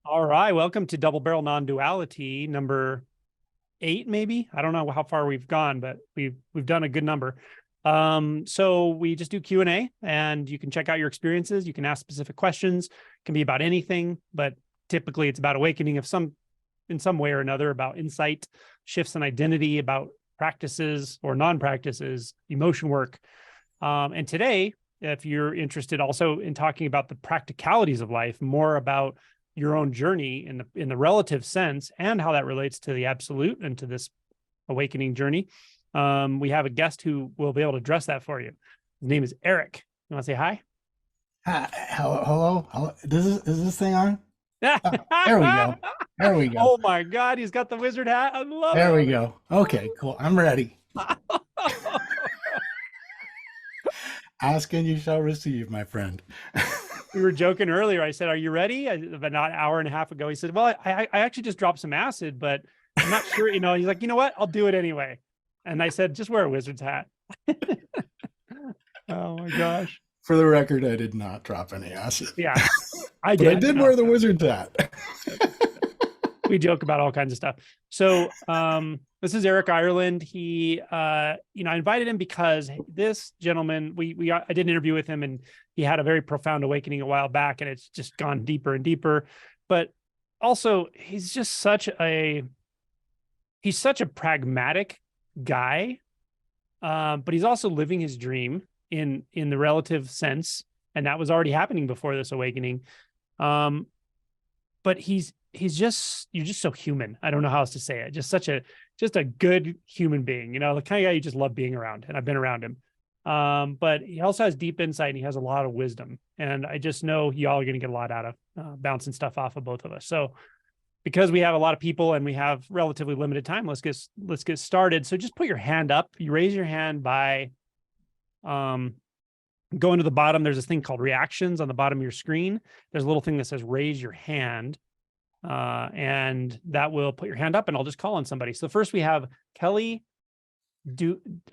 All right, welcome to Double Barrel Non-Duality number 8, maybe. I don't know how far we've gone, but we've done a good number. So we just do Q&A, and you can check out your experiences. You can ask specific questions. It can be about anything, but typically it's about awakening of in some way or another, about insight, shifts in identity, about practices or non-practices, emotion work. And today, if you're interested also in talking about the practicalities of life, more about your own journey in the relative sense and how that relates to the absolute and to this awakening journey. We have a guest who will be able to address that for you. His name is Erik. You want to say hi? Hi, hello. Is this thing on? Oh, there we go. There we go. Oh my God, he's got the wizard hat. I love There it. we go. Okay, cool. I'm ready. Ask and you shall receive, my friend. We were joking earlier. I said, "Are you ready?" About an hour and a half ago, he said, "Well, I actually just dropped some acid, but I'm not sure." He's like, "You know what? I'll do it anyway." And I said, "Just wear a wizard's hat." Oh my gosh. For the record, I did not drop any acid. Yeah, I But I did. did wear the wizard's hat. We joke about all kinds of stuff. So this is Erik Ireland. He I invited him because this gentleman, I did an interview with him, and he had a very profound awakening a while back, and it's just gone deeper and deeper. But also he's such a pragmatic guy. But he's also living his dream in the relative sense, and that was already happening before this awakening. But you're just so human. I don't know how else to say it. Just a good human being, the kind of guy you just love being around. And I've been around him. But he also has deep insight, and he has a lot of wisdom. And I just know y'all are going to get a lot out of bouncing stuff off of both of us. So because we have a lot of people and we have relatively limited time, let's get started. So just put your hand up. You raise your hand by going to the bottom. There's this thing called reactions on the bottom of your screen. There's a little thing that says raise your hand. And that will put your hand up, and I'll just call on somebody. So first we have Kelly.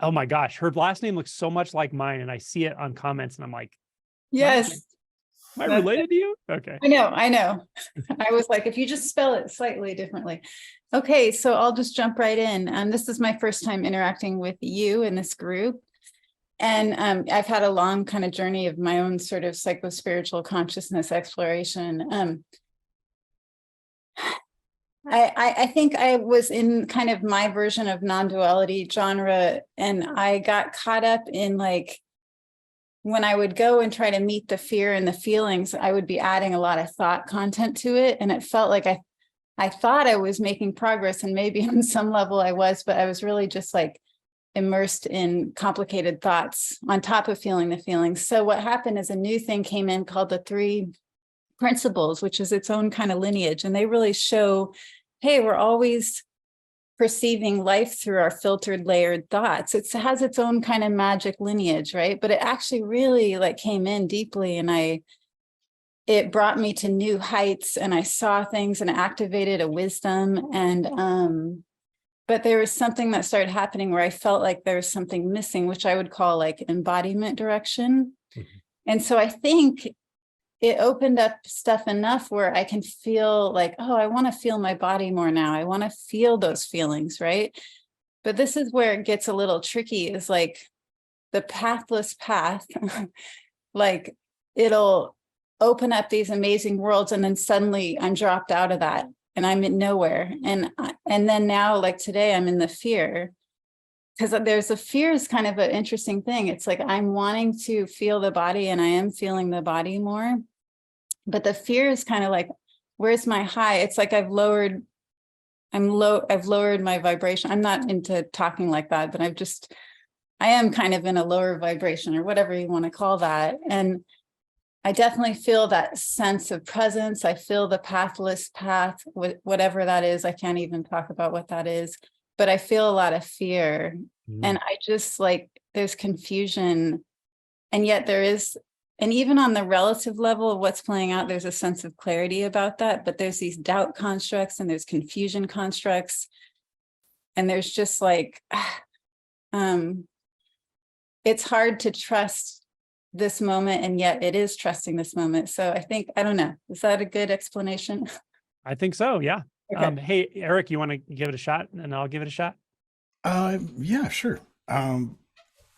Oh my gosh, her last name looks so much like mine, and I see it on comments, and I'm like, yes, am I related to you? Okay. I know. I was like, if you just spell it slightly differently. Okay, so I'll just jump right in. This is my first time interacting with you in this group. And I've had a long kind of journey of my own sort of psycho-spiritual consciousness exploration. I think I was in kind of my version of non-duality genre, and I got caught up in, like, when I would go and try to meet the fear and the feelings, I would be adding a lot of thought content to it. And it felt like I thought I was making progress, and maybe on some level I was, but I was really just like immersed in complicated thoughts on top of feeling the feelings. So what happened is a new thing came in called the 3 principles, which is its own kind of lineage. And they really show, hey, we're always perceiving life through our filtered, layered thoughts. It has its own kind of magic lineage, right? But it actually really like came in deeply, and it brought me to new heights, and I saw things and activated a wisdom. And but there was something that started happening where I felt like there was something missing, which I would call like embodiment direction. Mm-hmm. And so I think it opened up stuff enough where I can feel like, oh, I want to feel my body more now. I want to feel those feelings, right? But this is where it gets a little tricky, is like the pathless path, like it'll open up these amazing worlds, and then suddenly I'm dropped out of that and I'm in nowhere. And then now, like today, I'm in the fear. Because there's a fear is kind of an interesting thing. It's like I'm wanting to feel the body, and I am feeling the body more. But the fear is kind of like, where's my high? It's like I've lowered my vibration. I'm not into talking like that, but I am kind of in a lower vibration, or whatever you want to call that. And I definitely feel that sense of presence. I feel the pathless path, whatever that is. I can't even talk about what that is, but I feel a lot of fear. And I just like, there's confusion, and yet there is. And even on the relative level of what's playing out, there's a sense of clarity about that. But there's these doubt constructs, and there's confusion constructs. And there's just like, it's hard to trust this moment, and yet it is trusting this moment. So I think, I don't know, is that a good explanation? I think so. Yeah. Okay. Hey, Eric, you want to give it a shot and I'll give it a shot? Yeah, sure.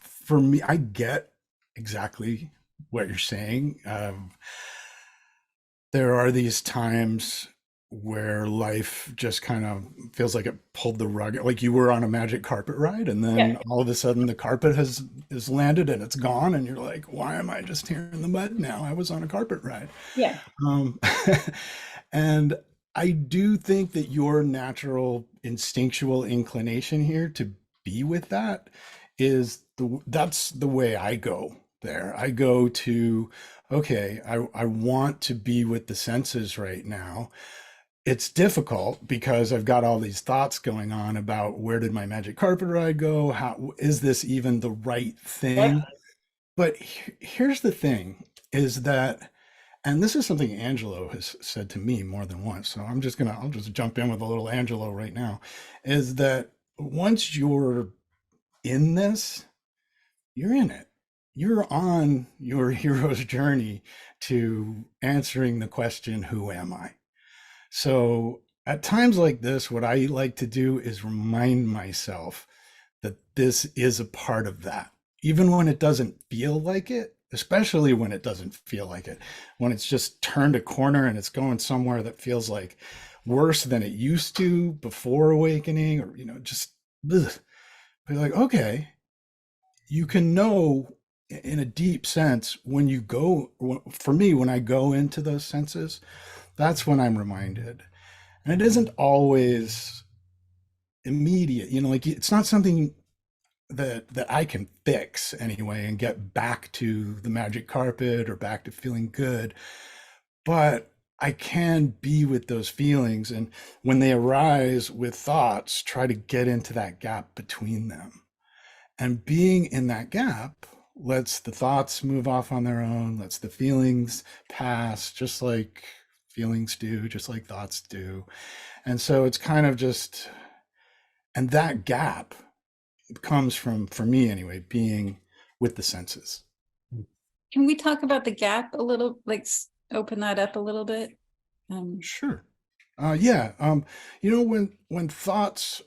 For me, I get exactly what you're saying. There are these times where life just kind of feels like it pulled the rug, like you were on a magic carpet ride, and Yeah. then all of a sudden the carpet has landed and it's gone, and you're like, why am I just here in the mud now? I was on a carpet ride. Yeah. Um, and I do think that your natural instinctual inclination here to be with that that's the way I go there. I go to, okay, I want to be with the senses right now. It's difficult because I've got all these thoughts going on about where did my magic carpet ride go? How is this even the right Yep. thing? But here's the thing is that, and this is something Angelo has said to me more than once. So I'll just jump in with a little Angelo right now, is that once you're in this, you're in it. You're on your hero's journey to answering the question, who am I? So at times like this, what I like to do is remind myself that this is a part of that, even when it doesn't feel like it, especially when it doesn't feel like it, when it's just turned a corner and it's going somewhere that feels like worse than it used to before awakening, or, just ugh. Be like, okay, you can know in a deep sense when you go, for me, when I go into those senses, that's when I'm reminded. And it isn't always immediate, like it's not something that I can fix anyway and get back to the magic carpet or back to feeling good. But I can be with those feelings. And when they arise with thoughts, try to get into that gap between them. And being in that gap lets the thoughts move off on their own, lets the feelings pass, just like feelings do, just like thoughts do. And so it's kind of just, and that gap comes from, for me anyway, being with the senses. Can we talk about the gap a little, like open that up a little bit? Sure. Yeah. When thoughts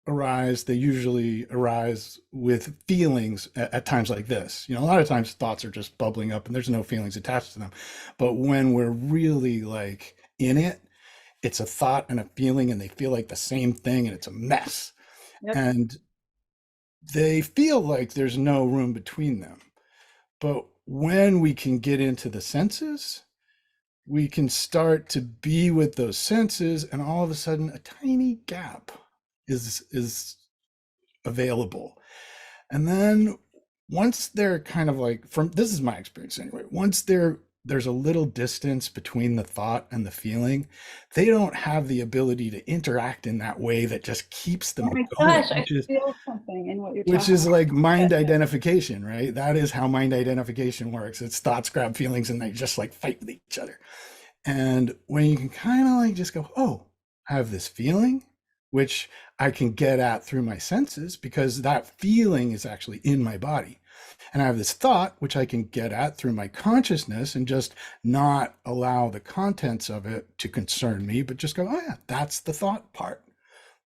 arise, they usually arise with feelings at times like this. A lot of times thoughts are just bubbling up and there's no feelings attached to them. But when we're really like in it, it's a thought and a feeling and they feel like the same thing and it's a mess. Yep. And they feel like there's no room between them. But when we can get into the senses, we can start to be with those senses, and all of a sudden a tiny gap is available. And then once they're kind of like, from this is my experience anyway, once there's a little distance between the thought and the feeling, they don't have the ability to interact in that way that just keeps them Oh my going, gosh, I feel something in what you're which talking is about. like mind identification, right? That is how mind identification works. It's thoughts grab feelings and they just like fight with each other. And when you can kind of like just go, oh, I have this feeling, which I can get at through my senses because that feeling is actually in my body. And I have this thought, which I can get at through my consciousness and just not allow the contents of it to concern me, but just go, oh, yeah, that's the thought part.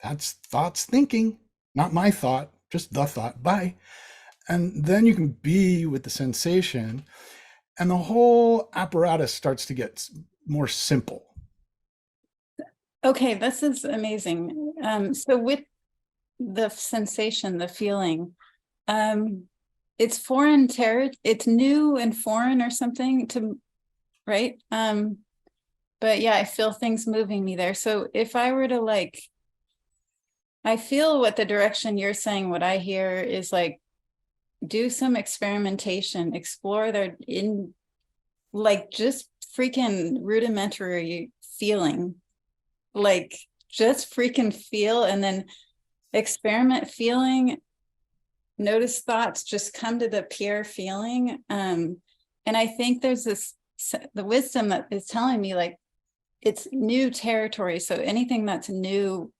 That's thoughts thinking, not my thought, just the thought. Bye. And then you can be with the sensation, and the whole apparatus starts to get more simple. Okay, this is amazing. So with the sensation, the feeling, it's foreign territory, it's new and foreign or something to, right? But yeah, I feel things moving me there. So if I were to like, I feel what the direction you're saying, what I hear is like, do some experimentation, explore their in, like just freaking rudimentary feeling, like just freaking feel, and then experiment feeling, notice thoughts, just come to the pure feeling. And I think there's this, the wisdom that is telling me like, it's new territory. So anything that's new,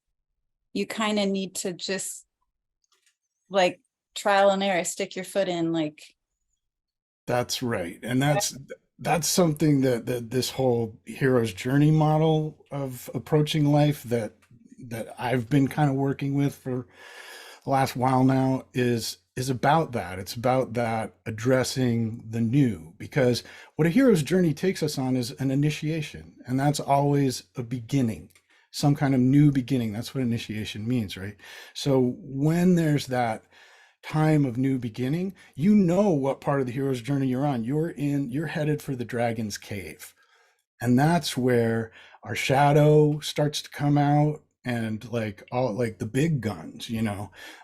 you kind of need to just like trial and error, stick your foot in, like. That's right. And that's something that this whole hero's journey model of approaching life that I've been kind of working with for the last while now is about that. It's about that addressing the new, because what a hero's journey takes us on is an initiation, and that's always a beginning, some kind of new beginning. That's what initiation means, right? So when there's that time of new beginning, you know what part of the hero's journey you're on. You're headed for the dragon's cave. And that's where our shadow starts to come out, and like all like the big guns,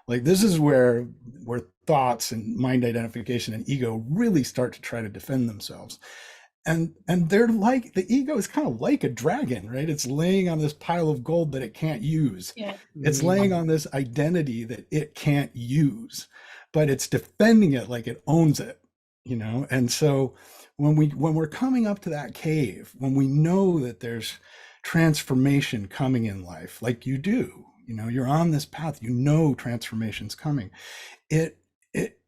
like this is where thoughts and mind identification and ego really start to try to defend themselves. And they're like, the ego is kind of like a dragon, right? It's laying on this pile of gold that it can't use. Yeah. It's laying on this identity that it can't use, but it's defending it like it owns it, And so when we're coming up to that cave, when we know that there's transformation coming in life, like you do, you're on this path, transformation's coming. It it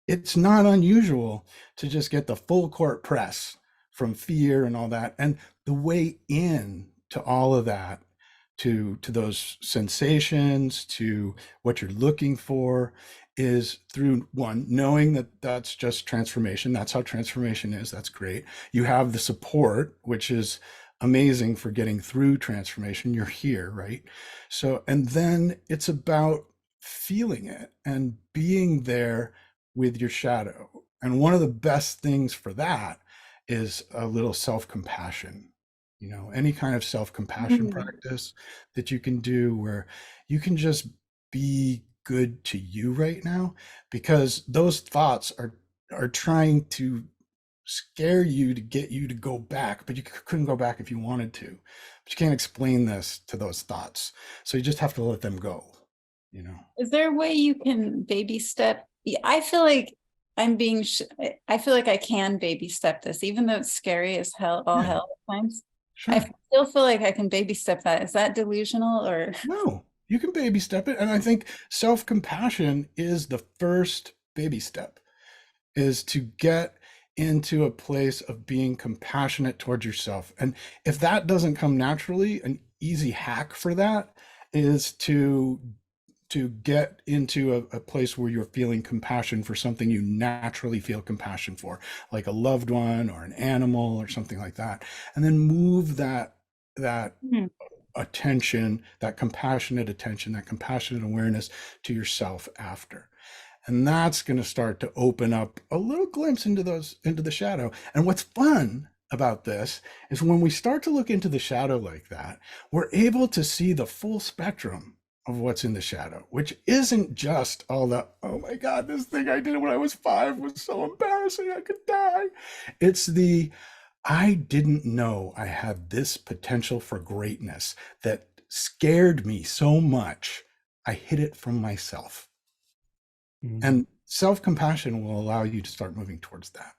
it's not unusual to just get the full court press from fear and all that. And the way in to all of that, to those sensations, to what you're looking for, is through one, knowing that that's just transformation. That's how transformation is. That's great. You have the support, which is amazing for getting through transformation. You're here, right? So, and then it's about feeling it and being there with your shadow. And one of the best things for that is a little self-compassion. Any kind of self-compassion practice that you can do, where you can just be good to you right now, because those thoughts are trying to scare you to get you to go back, but you couldn't go back if you wanted to. But you can't explain this to those thoughts, so you just have to let them go. Is there a way you can baby step? Yeah, I feel like I feel like I can baby step this, even though it's scary as hell, all Yeah, hell at times. sure. I still feel like I can baby step that. Is that delusional or? No, you can baby step it. And I think self-compassion is the first baby step, is to get into a place of being compassionate towards yourself. And if that doesn't come naturally, an easy hack for that is to get into a place where you're feeling compassion for something you naturally feel compassion for, like a loved one or an animal or something like that. And then move that attention, that compassionate attention, that compassionate awareness to yourself after. And that's going to start to open up a little glimpse into the shadow. And what's fun about this is when we start to look into the shadow like that, we're able to see the full spectrum of what's in the shadow, which isn't just all the, oh my God, this thing I did when I was 5 was so embarrassing, I could die. It's the, I didn't know I had this potential for greatness that scared me so much, I hid it from myself. And self-compassion will allow you to start moving towards that.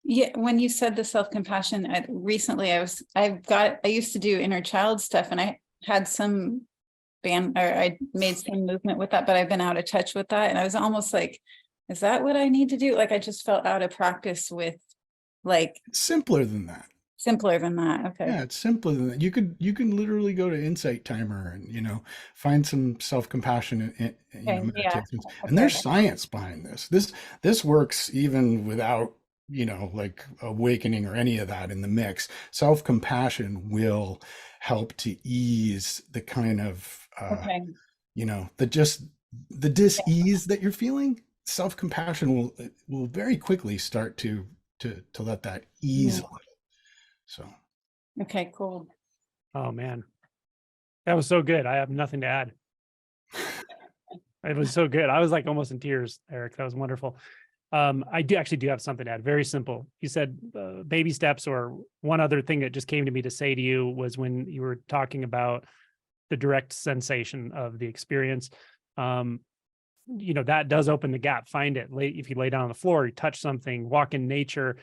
Yeah, when you said the self-compassion, recently I used to do inner child stuff, and I had some I made some movement with that, but I've been out of touch with that. And I was almost like, is that what I need to do? Like, I just felt out of practice with, like, It's simpler than that. Simpler than that. Okay. Yeah, it's simpler than that. You can literally go to Insight Timer and find some self-compassion meditations. Yeah. And there's science behind this. This works even without like awakening or any of that in the mix. Self-compassion will help to ease the kind of the dis-ease that you're feeling. Self-compassion will very quickly start to let that ease a little. So okay, cool. Oh man, that was so good. I have nothing to add. It was so good. I was like almost in tears, Erik. That was wonderful. I do have something to add. Very simple. You said baby steps, or one other thing that just came to me to say to you was when you were talking about the direct sensation of the experience. That does open the gap. Find it. If you lay down on the floor, you touch something, walk in nature,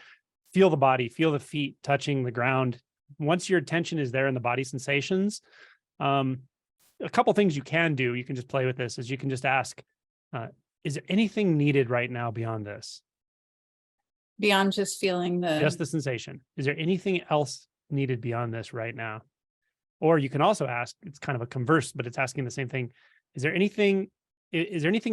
feel the body, feel the feet touching the ground. Once your attention is there in the body sensations, a couple things you can do, you can just play with this, is you can just ask, is there anything needed right now beyond this? beyond just feeling Just the the sensation. Is there anything else needed beyond this right now? Or you can also ask, it's kind of a converse, but it's asking the same thing. Is there anything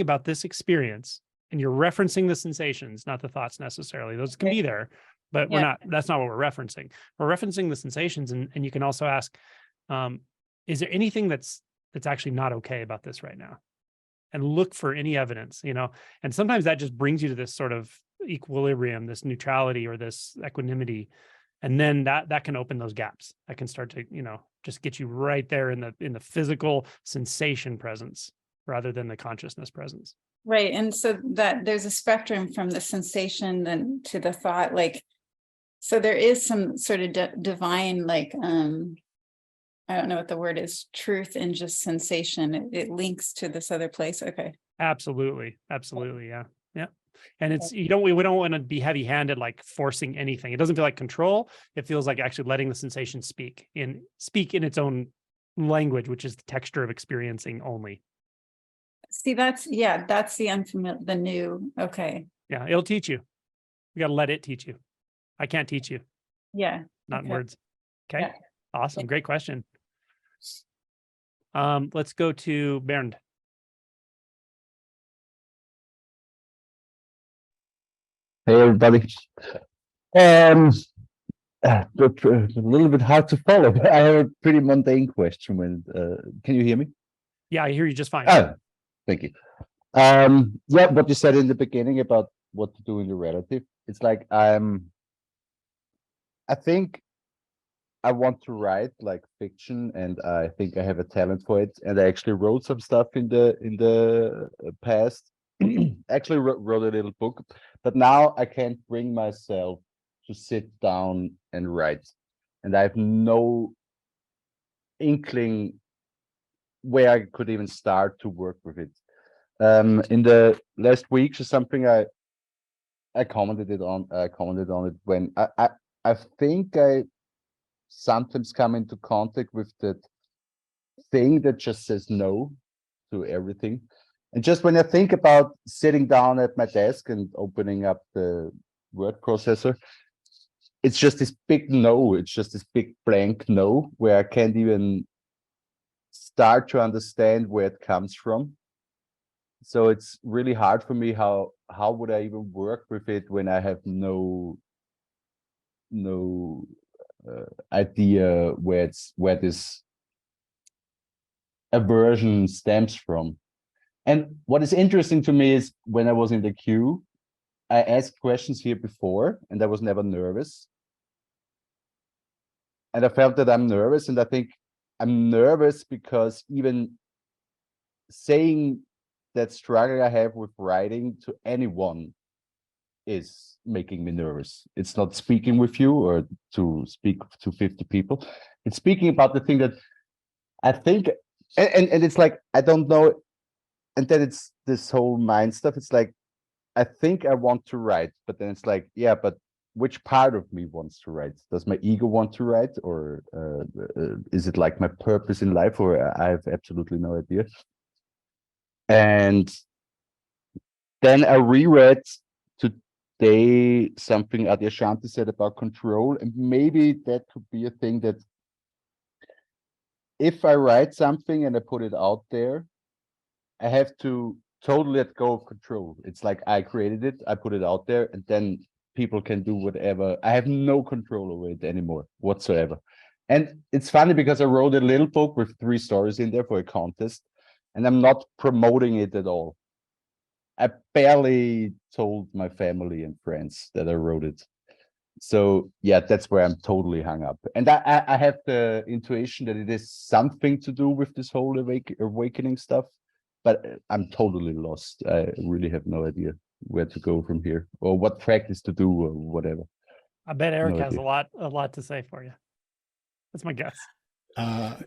about this experience? And you're referencing the sensations, not the thoughts necessarily. Those can be there, but that's not what we're referencing. We're referencing the sensations. And you can also ask, is there anything that's actually not okay about this right now? And look for any evidence, and sometimes that just brings you to this sort of equilibrium, this neutrality or this equanimity. And then that can open those gaps. That can start to, just get you right there in the physical sensation presence rather than the consciousness presence. right. And so that there's a spectrum from the sensation then to the thought, like, so there is some sort of divine, like, I don't know what the word is, truth in just sensation. It links to this other place. Okay. Absolutely. Yeah. Yeah. And it's, we don't want to be heavy handed, like forcing anything. It doesn't feel like control. It feels like actually letting the sensation speak in its own language, which is the texture of experiencing only. See, that's the unfamiliar, the new. Okay. Yeah. It'll teach you. You got to let it teach you. I can't teach you. Yeah. Not in Okay. words. Okay. Yeah. Awesome. Great question. Let's go to Bernd. Hey everybody. A little bit hard to follow. I have a pretty mundane question. Can you hear me? Yeah, I hear you just fine. Oh, thank you. What you said in the beginning about what to do in your relative. It's like I think I want to write like fiction, and I think I have a talent for it. And I actually wrote some stuff in the past. Actually wrote a little book, but now I can't bring myself to sit down and write, and I have no inkling where I could even start to work with it. In the last weeks or something, I commented on it when I think I sometimes come into contact with that thing that just says no to everything. And just when I think about sitting down at my desk and opening up the word processor, it's just this big no. It's just this big blank no, where I can't even start to understand where it comes from. So it's really hard for me. How would I even work with it when I have no idea where this aversion stems from? And what is interesting to me is when I was in the queue, I asked questions here before, and I was never nervous. And I felt that I'm nervous, and I think I'm nervous because even saying that struggle I have with writing to anyone is making me nervous. It's not speaking with you or to speak to 50 people. It's speaking about the thing that I think, and it's like, I don't know. And then it's this whole mind stuff. It's like, I think I want to write, but then it's like, yeah, but which part of me wants to write? Does my ego want to write, or is it like my purpose in life, or I have absolutely no idea. And then I reread today something Adyashanti said about control, and maybe that could be a thing that if I write something and I put it out there, I have to totally let go of control. It's like I created it, I put it out there, and then people can do whatever. I have no control over it anymore whatsoever. And it's funny because I wrote a little book with 3 stories in there for a contest, and I'm not promoting it at all. I barely told my family and friends that I wrote it. So yeah, that's where I'm totally hung up. And I have the intuition that it is something to do with this whole awakening stuff, but I'm totally lost. I really have no idea where to go from here, or what practice to do, or whatever. I bet Erik No has idea. a lot to say for you. That's my guess.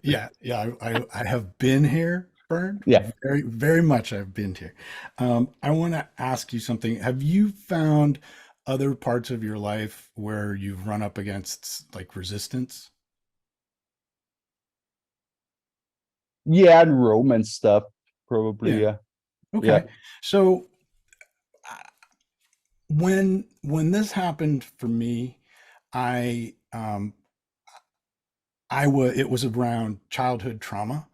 Yeah. I have been here, Bernd. Yeah. Very, very much I've been here. I want to ask you something. Have you found other parts of your life where you've run up against like resistance? Yeah, and romance stuff, probably. Yeah. Yeah. Okay. Yeah. So when this happened for me, I it was around childhood trauma.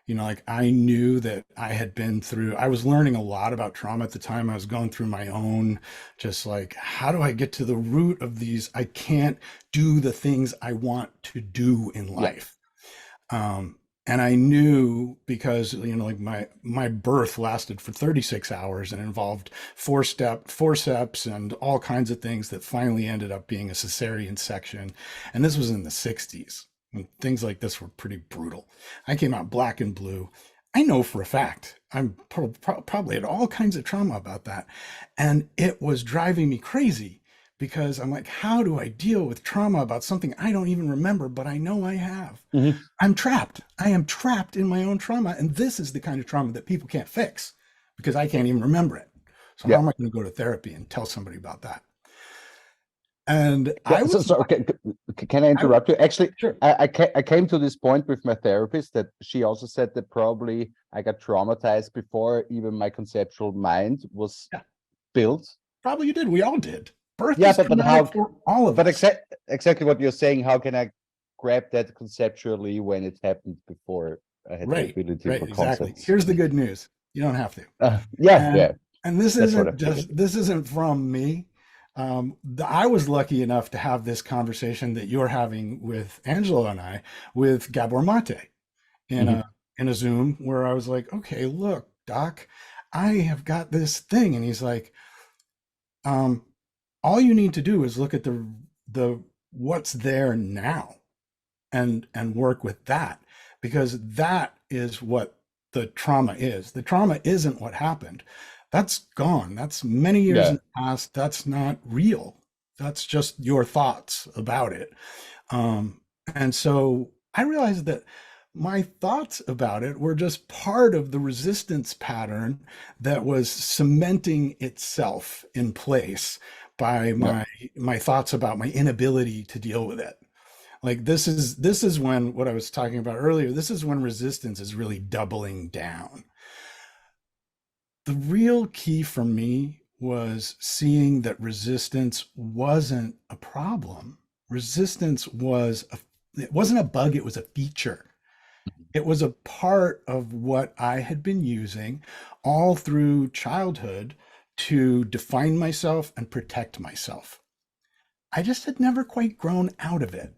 Like I knew that I was learning a lot about trauma at the time. I was going through my own, just like, how do I get to the root of these? I can't do the things I want to do in Yeah. life. And I knew because, like my birth lasted for 36 hours and involved forceps and all kinds of things that finally ended up being a cesarean section. And this was in the 60s when things like this were pretty brutal. I came out black and blue. I know for a fact I'm probably had all kinds of trauma about that. And it was driving me crazy because I'm like, how do I deal with trauma about something I don't even remember, but I know I have? Mhm. I'm trapped. I am trapped in my own trauma. And this is the kind of trauma that people can't fix because I can't even remember it. So how Yeah. am I going to go to therapy and tell somebody about that? And Yeah, I so, was, so can I interrupt you? Actually, sure. I came to this point with my therapist that she also said that probably I got traumatized before even my conceptual mind was Yeah, built. probably you did. We all did. Birth Yeah, is but traumatic how? for all of But us. exactly what you're saying. How can I grab that conceptually when it happened before I had the Right, ability right, for exactly. concepts? Here's the good news. You don't have to. Yeah, And yeah, this that's what I isn't figured. from me. I was lucky enough to have this conversation that you're having with Angela and I with Gabor Mate in Mhm. a Zoom where I was like, okay, look, Doc, I have got this thing. And he's like, um, all you need to do is look at the what's there now and work with that, because that is what the trauma is. The trauma isn't what happened. That's gone. That's many years in Yeah. the past. That's not real. That's just your thoughts about it. Um, and so I realized that my thoughts about it were just part of the resistance pattern that was cementing itself in place by Yeah. my thoughts about my inability to deal with it. Like this is when, what I was talking about earlier, this is when resistance is really doubling down. The real key for me was seeing that resistance wasn't a problem. Resistance it wasn't a bug, it was a feature. It was a part of what I had been using all through childhood to define myself and protect myself. I just had never quite grown out of it.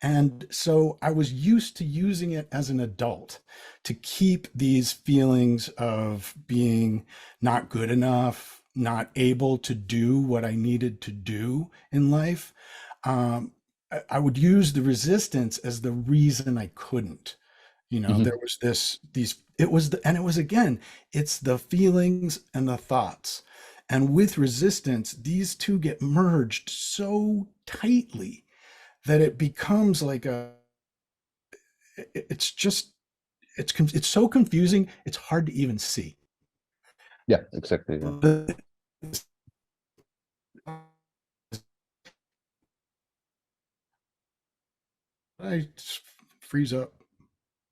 And so I was used to using it as an adult to keep these feelings of being not good enough, not able to do what I needed to do in life. I would use the resistance as the reason I couldn't. There Mhm. was it was again, it's the feelings and the thoughts. And with resistance, these two get merged so tightly that it becomes like it's just it's so confusing, it's hard to even see. Yeah, exactly. Yeah. I just freeze up.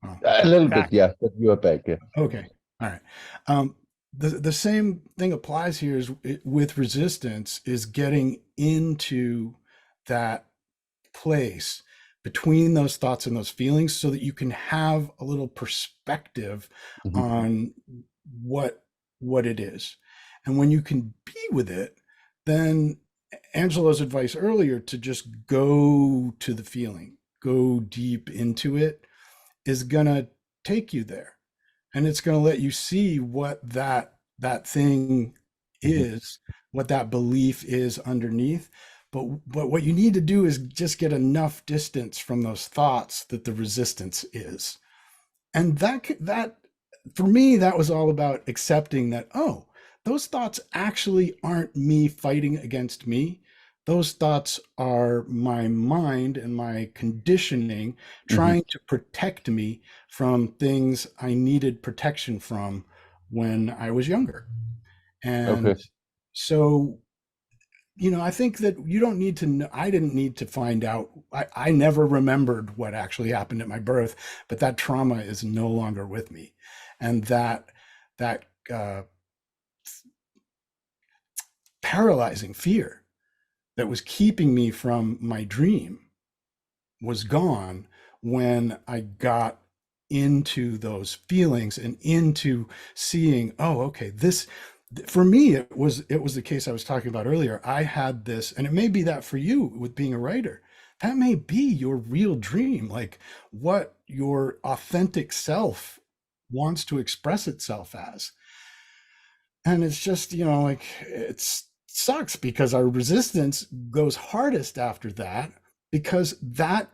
Oh, A Yep, little bit, back. yeah, but you are back. Yeah. okay, all right. The same thing applies here with resistance, is getting into that place between those thoughts and those feelings so that you can have a little perspective Mhm. on what what it is. And when you can be with it, then Angelo's advice earlier to just go to the feeling, go deep into it, is going to take you there, and it's going to let you see what that thing Mhm. is, what that belief is underneath. But what you need to do is just get enough distance from those thoughts that the resistance is. And that for me, that was all about accepting that, oh, those thoughts actually aren't me fighting against me. Those thoughts are my mind and my conditioning Mhm. trying to protect me from things I needed protection from when I was younger. And Okay. so, I think that you don't need to know. I didn't need to find out. I never remembered what actually happened at my birth, but that trauma is no longer with me. And that paralyzing fear that was keeping me from my dream was gone when I got into those feelings and into seeing, oh, okay, this, for me, it was the case I was talking about earlier. I had this, and it may be that for you with being a writer, that may be your real dream, like what your authentic self wants to express itself as. And it's just, like it sucks because our resistance goes hardest after that, because that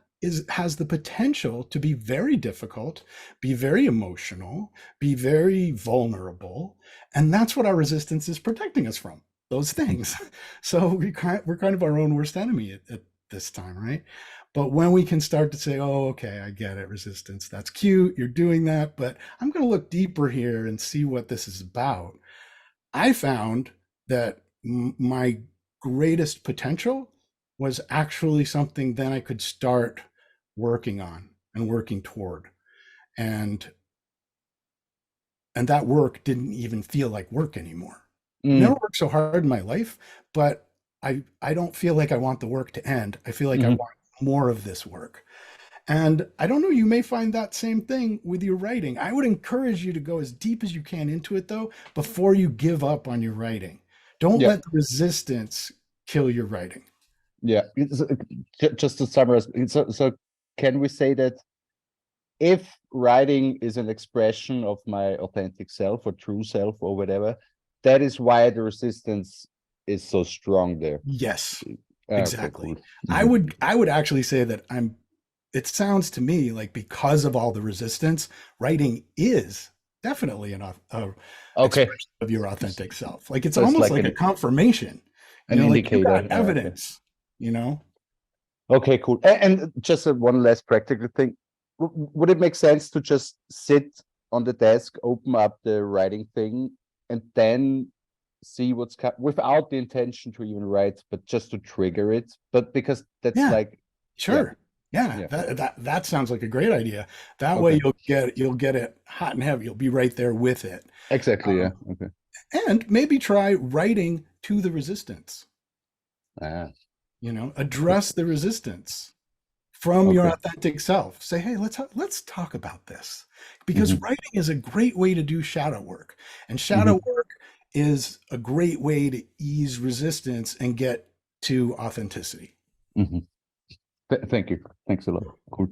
has the potential to be very difficult, be very emotional, be very vulnerable. And that's what our resistance is protecting us from, those things. So we're kind of our own worst enemy at this time, right? But when we can start to say, oh, okay, I get it, resistance, that's cute, you're doing that, but I'm going to look deeper here and see what this is about. I found that my greatest potential was actually something then I could start working on and working toward. And that work didn't even feel like work anymore. Never worked so hard in my life, but I don't feel like I want the work to end. I feel like I want more of this work. And I don't know, you may find that same thing with your writing. I would encourage you to go as deep as you can into it, though, before you give up on your writing. Don't let the resistance kill your writing. Yeah. Just to summarize, so can we say that if writing is an expression of my authentic self or true self or whatever, that is why the resistance is so strong there? Yes, Okay, exactly. cool. I would actually say that it sounds to me like because of all the resistance, writing is definitely an expression of your authentic self. Like it's So it's almost like like a confirmation, an like you indicator. got evidence, Okay, cool. And just one last practical thing. Would it make sense to just sit on the desk, open up the writing thing, and then see what's without the intention to even write, but just to trigger it? But because that's sure. Yeah. That sounds like a great idea. That way you'll get it hot and heavy. You'll be right there with it. Exactly. Okay. And maybe try writing to the resistance. Address the resistance from your authentic self. Say, hey, let's talk about this, because writing is a great way to do shadow work, and shadow work is a great way to ease resistance and get to authenticity. Thank you. Thanks a lot. Cool.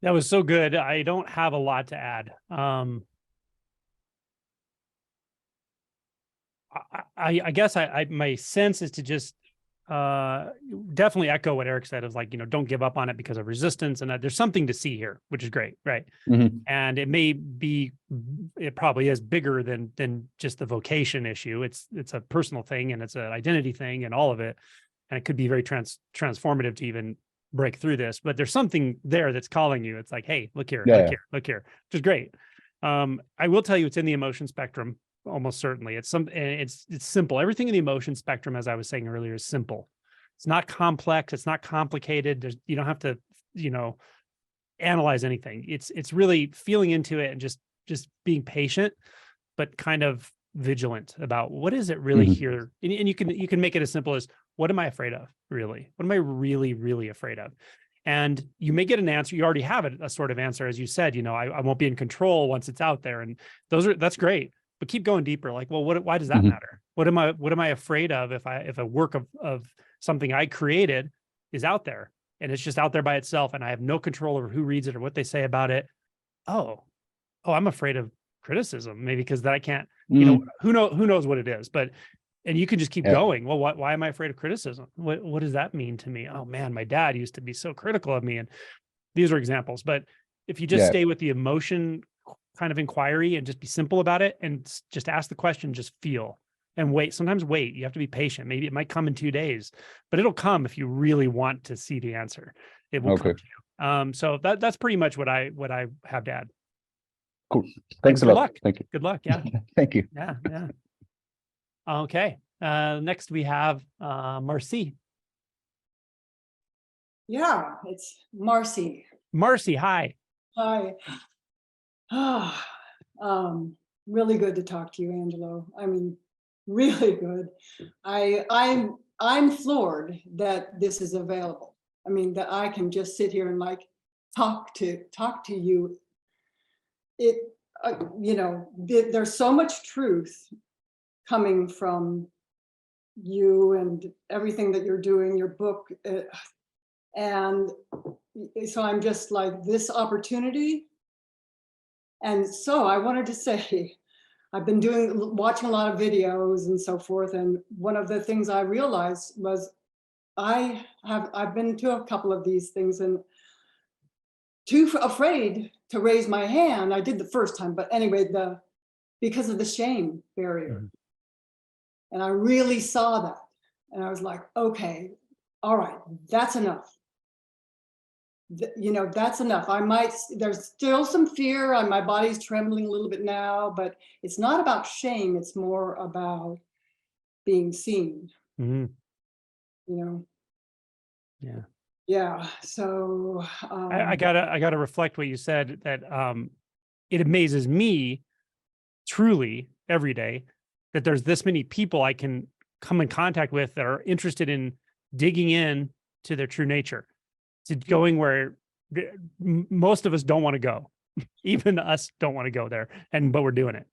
That was so good. I don't have a lot to add. I guess my sense is to just definitely echo what Erik said, is like, don't give up on it because of resistance, and there's something to see here, which is great, right? And it probably is bigger than just the vocation issue. It's a personal thing, and it's an identity thing, and all of it, and it could be very transformative to even break through this. But there's something there that's calling you. It's like, hey, look here, look here, which is great. I will tell you, it's in the emotion spectrum. Almost certainly. It's simple. Everything in the emotion spectrum, as I was saying earlier, is simple. It's not complex. It's not complicated. You don't have to, analyze anything. It's really feeling into it and just being patient, but kind of vigilant about what is it really here. And you can make it as simple as, what am I afraid of? Really? What am I really, really afraid of? And you may get an answer. You already have a sort of answer, as you said, I won't be in control once it's out there. And that's great. But keep going deeper. Like, well, why does that matter? What am I afraid of if a work of something I created is out there and it's just out there by itself, and I have no control over who reads it or what they say about it? Oh, I'm afraid of criticism, maybe because that I can't, who knows what it is, and you can just keep going. Well, why am I afraid of criticism? What does that mean to me? Oh man, my dad used to be so critical of me. And these are examples, but if you just stay with the emotion kind of inquiry and just be simple about it and just ask the question, just feel and wait. Sometimes wait, you have to be patient. Maybe it might come in 2 days, but it'll come if you really want to see the answer. It will come to you. So that's pretty much what I have to add. Cool. Thanks a lot. Luck. Thank you. Good luck. Yeah. Thank you. Yeah. Okay. Next we have Marcy. Yeah, it's Marcy. Marcy, hi. Hi. Really good to talk to you, Angelo. I mean, really good. I'm floored that this is available. I mean, that I can just sit here and like talk to you. It, you know, there's so much truth coming from you and everything that you're doing, your book. And so I'm just like, this opportunity. And so I wanted to say, I've been watching a lot of videos and so forth. And one of the things I realized was I've been to a couple of these things and too afraid to raise my hand. I did the first time, but anyway, because of the shame barrier. Mhm. And I really saw that. And I was like, okay, all right, that's enough. You know, that's enough. There's still some fear, and my body's trembling a little bit now, but it's not about shame. It's more about being seen, Mhm. you know? Yeah. Yeah. So, I gotta reflect what you said, that it amazes me truly every day that there's this many people I can come in contact with that are interested in digging in to their true nature, to going where most of us don't want to go. Even us don't want to go there, but we're doing it.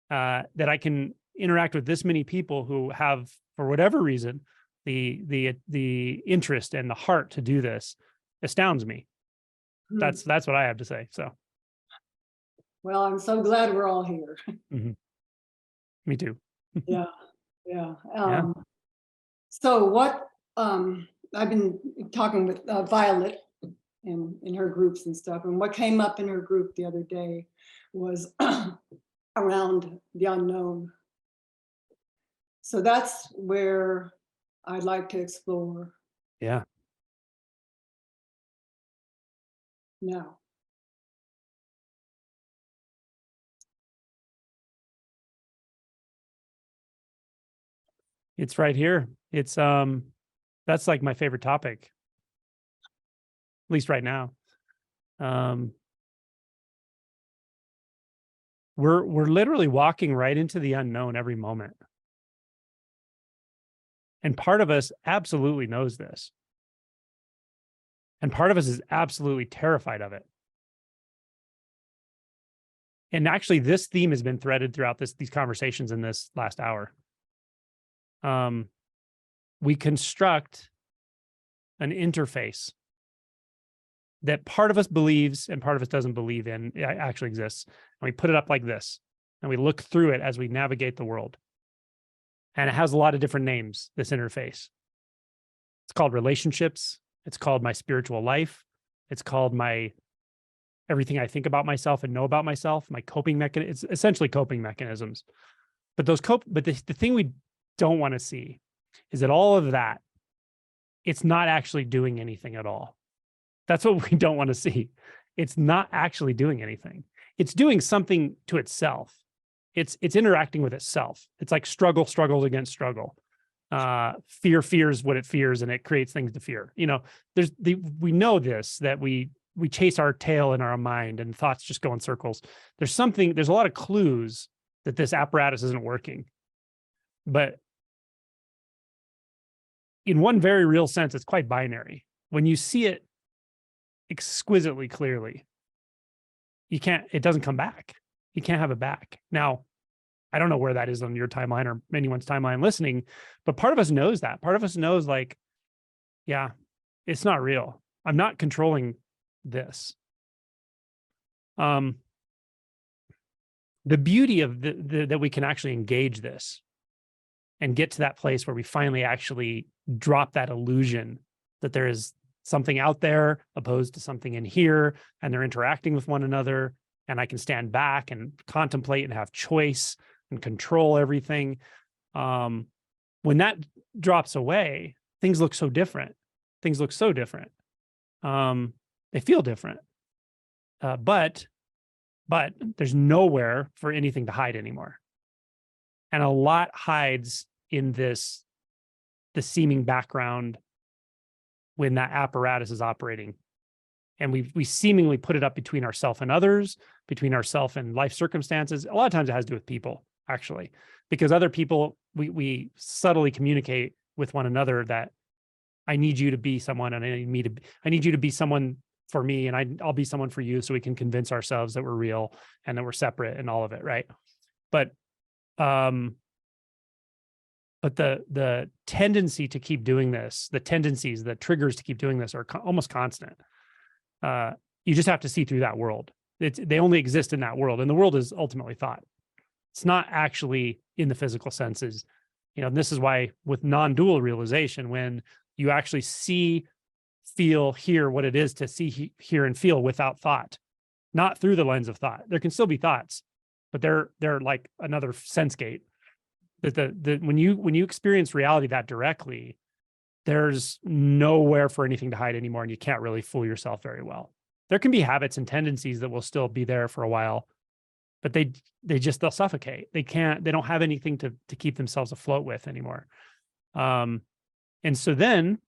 That I can interact with this many people who have, for whatever reason, the interest and the heart to do this astounds me. That's what I have to say. So, well, I'm so glad we're all here. mhm. Me too. Yeah. Yeah. Yeah. So what, I've been talking with Violet in her groups and stuff, and what came up in her group the other day was around the unknown. So that's where I'd like to explore Yeah. now. It's right here. It's that's like my favorite topic, at least right now. Um we're literally walking right into the unknown every moment. And part of us absolutely knows this. And part of us is absolutely terrified of it. And actually, this theme has been threaded throughout these conversations in this last hour. We construct an interface that part of us believes and part of us doesn't believe in it actually exists. And we put it up like this, and we look through it as we navigate the world. And it has a lot of different names, this interface. It's called relationships. It's called my spiritual life. It's called my everything I think about myself and know about myself, my coping mechanism. It's essentially coping mechanisms. But the thing we don't want to see is that all of that, it's not actually doing anything at all. That's what we don't want to see. It's not actually doing anything. It's doing something to itself. It's interacting with itself. It's like struggle struggles against struggle. Fear fears what it fears, and it creates things to fear. You know, we know this, that we chase our tail in our mind and thoughts just go in circles. There's a lot of clues that this apparatus isn't working. But in one very real sense, it's quite binary. When you see it exquisitely clearly, it doesn't come back. You can't have it back. Now, I don't know where that is on your timeline or anyone's timeline listening, but part of us knows that. Part of us knows, like, yeah, it's not real. I'm not controlling this. The beauty of that we can actually engage this and get to that place where we finally actually drop that illusion that there is something out there opposed to something in here, and they're interacting with one another, and I can stand back and contemplate and have choice and control everything. When that drops away, things look so different. Things look so different. They feel different. But there's nowhere for anything to hide anymore. And a lot hides in the seeming background when that apparatus is operating. And we seemingly put it up between ourselves and others, between ourselves and life circumstances. A lot of times it has to do with people. actually, because other people, we subtly communicate with one another that I need you to be someone, and I need you to be someone for me, and I'll be someone for you, so we can convince ourselves that we're real and that we're separate and all of it, right? But the tendency to keep doing this, the triggers to keep doing this are almost constant. You just have to see through that world. They only exist in that world, and the world is ultimately thought. It's not actually in the physical senses. And this is why with non-dual realization, when you actually see, feel, hear what it is to see, hear, and feel without thought, not through the lens of thought. There can still be thoughts, but they're like another sense gate. That when you experience reality that directly, there's nowhere for anything to hide anymore, and you can't really fool yourself very well. There can be habits and tendencies that will still be there for a while, but they'll suffocate. They don't have anything to keep themselves afloat with anymore. And so then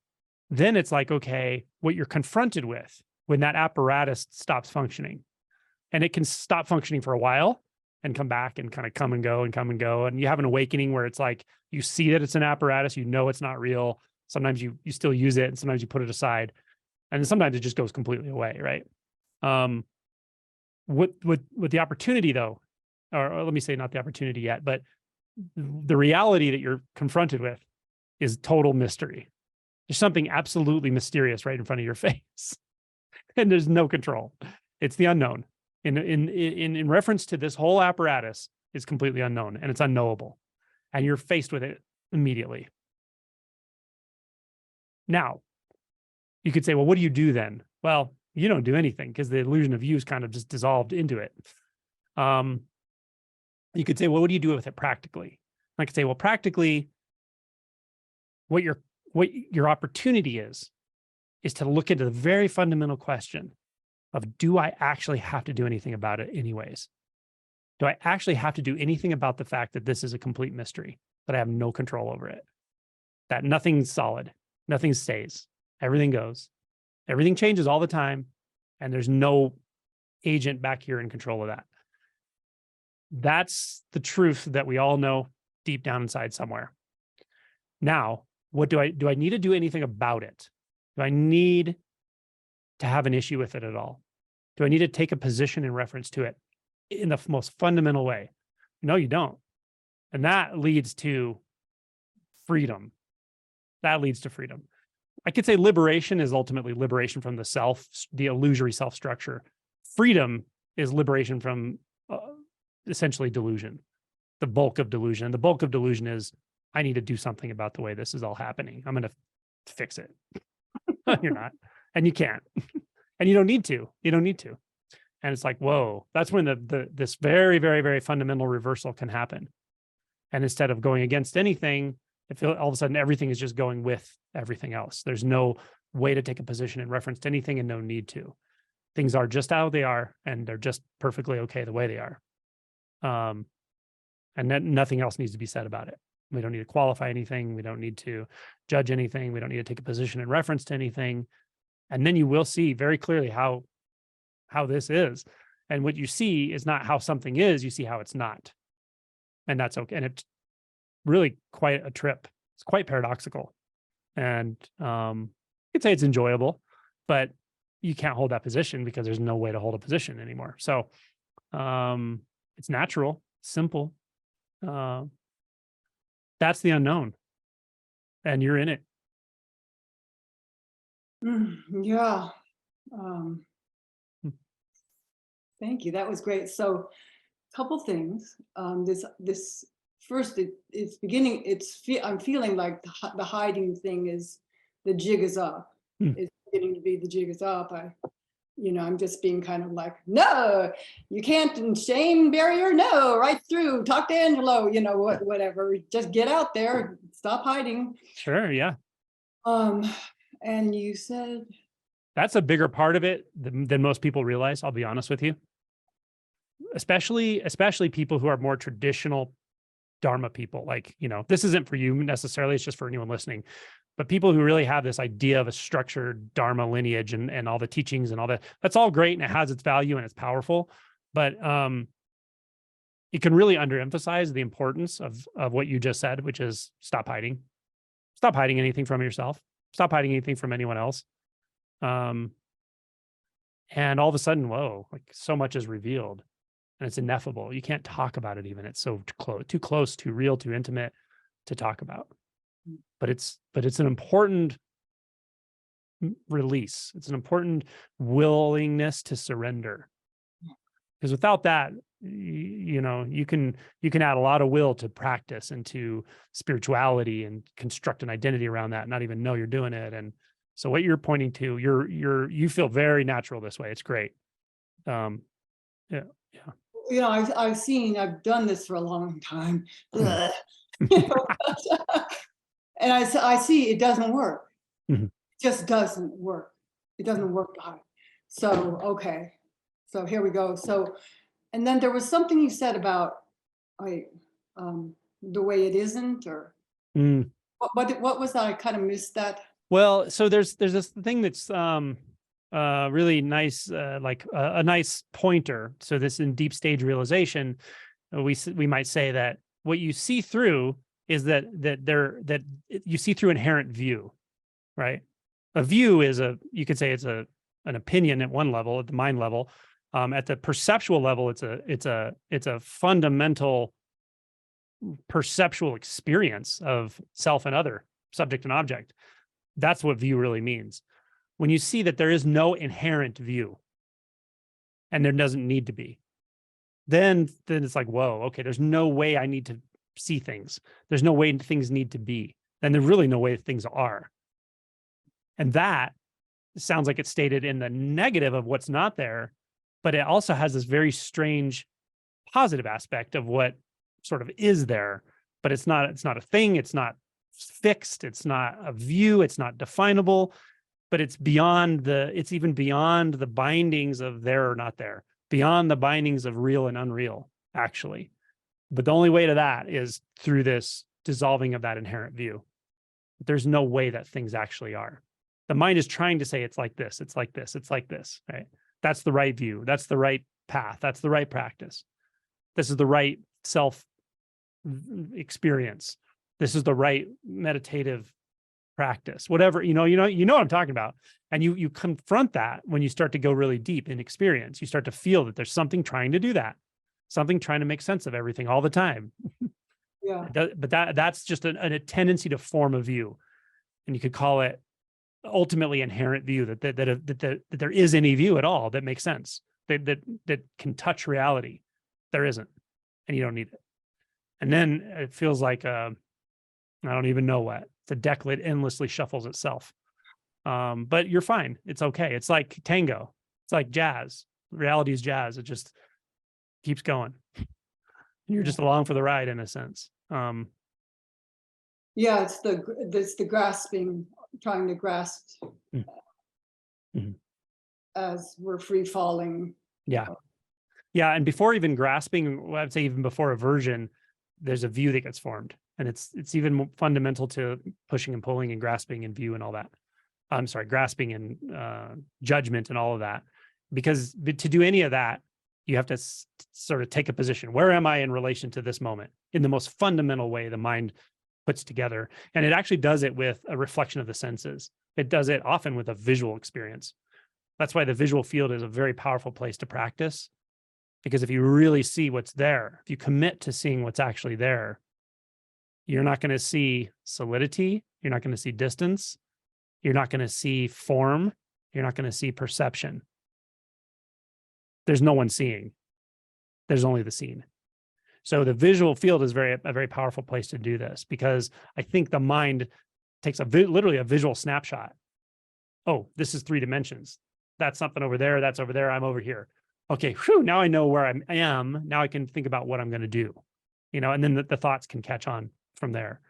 it's like, okay, what you're confronted with when that apparatus stops functioning, and it can stop functioning for a while and come back and kind of come and go. And you have an awakening where it's like, you see that it's an apparatus, it's not real. Sometimes you still use it, and sometimes you put it aside, and sometimes it just goes completely away, right? With the opportunity though, or let me say not the opportunity yet, but the reality that you're confronted with is total mystery. There's something absolutely mysterious right in front of your face, and there's no control. It's the unknown. In reference to this whole apparatus, is completely unknown, and it's unknowable, and you're faced with it immediately. Now, you could say, well, what do you do then? Well, you don't do anything, because the illusion of you is kind of just dissolved into it. You could say, well, what do you do with it practically? I could say, well, practically, what your opportunity is to look into the very fundamental question of, do I actually have to do anything about it anyways? Do I actually have to do anything about the fact that this is a complete mystery, that I have no control over it, that nothing's solid, nothing stays, everything goes, everything changes all the time, and there's no agent back here in control of that? That's the truth that we all know deep down inside somewhere. Now, what do I need to do anything about it? Do I need to have an issue with it at all? Do I need to take a position in reference to it in the most fundamental way? No, you don't. And that leads to freedom. That leads to freedom. I could say liberation is ultimately liberation from the self, the illusory self structure. Freedom is liberation from essentially delusion, the bulk of delusion. And the bulk of delusion is, I need to do something about the way this is all happening. I'm going to fix it. You're not, and you can't, and you don't need to. You don't need to. And it's like, whoa, that's when this very, very, very fundamental reversal can happen. And instead of going against anything, all of a sudden everything is just going with everything else. There's no way to take a position in reference to anything, and no need to. Things are just how they are, and they're just perfectly okay the way they are. And then nothing else needs to be said about it. We don't need to qualify anything. We don't need to judge anything. We don't need to take a position in reference to anything. And then you will see very clearly how this is. And what you see is not how something is, you see how it's not. And that's okay. And it's really quite a trip. It's quite paradoxical. And you could say it's enjoyable, but you can't hold that position because there's no way to hold a position anymore. So it's natural, simple. That's the unknown, and you're in it. Yeah. Thank you. That was great. So, a couple things. This first, it's beginning. I'm feeling like the hiding thing is, the jig is up. It's beginning to be the jig is up. I'm just being kind of like, no, you can't, shame barrier, no, right through, talk to Angelo, whatever, just get out there, stop hiding. Sure, yeah. And you said? That's a bigger part of it than most people realize, I'll be honest with you. Especially people who are more traditional Dharma people. Like, this isn't for you necessarily, it's just for anyone listening. But people who really have this idea of a structured Dharma lineage and all the teachings and all that, that's all great, and it has its value and it's powerful. But it can really underemphasize the importance of what you just said, which is stop hiding. Stop hiding anything from yourself. Stop hiding anything from anyone else. And all of a sudden, whoa, like so much is revealed and it's ineffable. You can't talk about it even. It's so too close, too real, too intimate to talk about. But it's an important release. It's an important willingness to surrender. Because without that, you know, you can add a lot of will to practice and to spirituality and construct an identity around that, not even know you're doing it. And so what you're pointing to, you feel very natural this way. It's great. Yeah. You know, I've done this for a long time. You know, and I see it doesn't work. Mhm. It just doesn't work. It doesn't work. So, okay. So here we go. So, and then there was something you said about the way it isn't, or what was that? I kind of missed that. Well, so there's this thing that's really nice, like a nice pointer. So this in deep stage realization, we might say that what you see through is that you see through inherent view, right? A view is you could say it's an opinion at one level, at the mind level. At the perceptual level, it's a fundamental perceptual experience of self and other, subject and object. That's what view really means. When you see that there is no inherent view, and there doesn't need to be, then it's like, whoa, okay, there's no way I need to see things. There's no way things need to be. Then there's really no way things are. And that sounds like it's stated in the negative of what's not there, but it also has this very strange positive aspect of what sort of is there, but it's not a thing. It's not fixed. It's not a view. It's not definable, but it's even beyond the bindings of there or not there, beyond the bindings of real and unreal, actually. But the only way to that is through this dissolving of that inherent view. There's no way that things actually are. The mind is trying to say it's like this, it's like this, it's like this, right? That's the right view. That's the right path. That's the right practice. This is the right self experience. This is the right meditative practice. Whatever, you know what I'm talking about. And you confront that when you start to go really deep in experience. You start to feel that there's something trying to do that, something trying to make sense of everything all the time. Yeah. But that's just a tendency to form a view, and you could call it ultimately inherent view, that there is any view at all that makes sense, that can touch reality. There isn't, and you don't need it. And then it feels like I don't even know what. The deck that endlessly shuffles itself. But you're fine. It's okay. It's like tango. It's like jazz. Reality is jazz. It just keeps going. You're just along for the ride in a sense. Yeah, it's the grasping, trying to grasp as we're free falling. Yeah. Yeah. And before even grasping, I'd say even before aversion, there's a view that gets formed. And it's even more fundamental to pushing and pulling and grasping and view and all that. I'm sorry, grasping and judgment and all of that. Because to do any of that, you have to sort of take a position. Where am I in relation to this moment? In the most fundamental way the mind puts together. And it actually does it with a reflection of the senses. It does it often with a visual experience. That's why the visual field is a very powerful place to practice. Because if you really see what's there, if you commit to seeing what's actually there, you're not going to see solidity. You're not going to see distance. You're not going to see form. You're not going to see perception. There's no one seeing. There's only the seen. So the visual field is a very powerful place to do this, because I think the mind takes literally a visual snapshot. Oh, this is 3 dimensions. That's something over there. That's over there. I'm over here. Okay, whew, now I know where I am. Now I can think about what I'm going to do, and then the thoughts can catch on from there.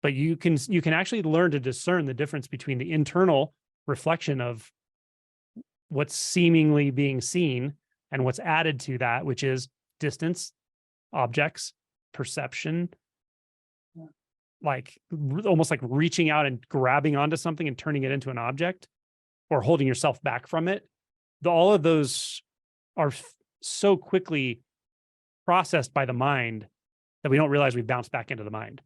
But you can actually learn to discern the difference between the internal reflection of what's seemingly being seen and what's added to that, which is distance, objects, perception, like almost like reaching out and grabbing onto something and turning it into an object, or holding yourself back from it. All of those are so quickly processed by the mind that we don't realize we've bounced back into the mind.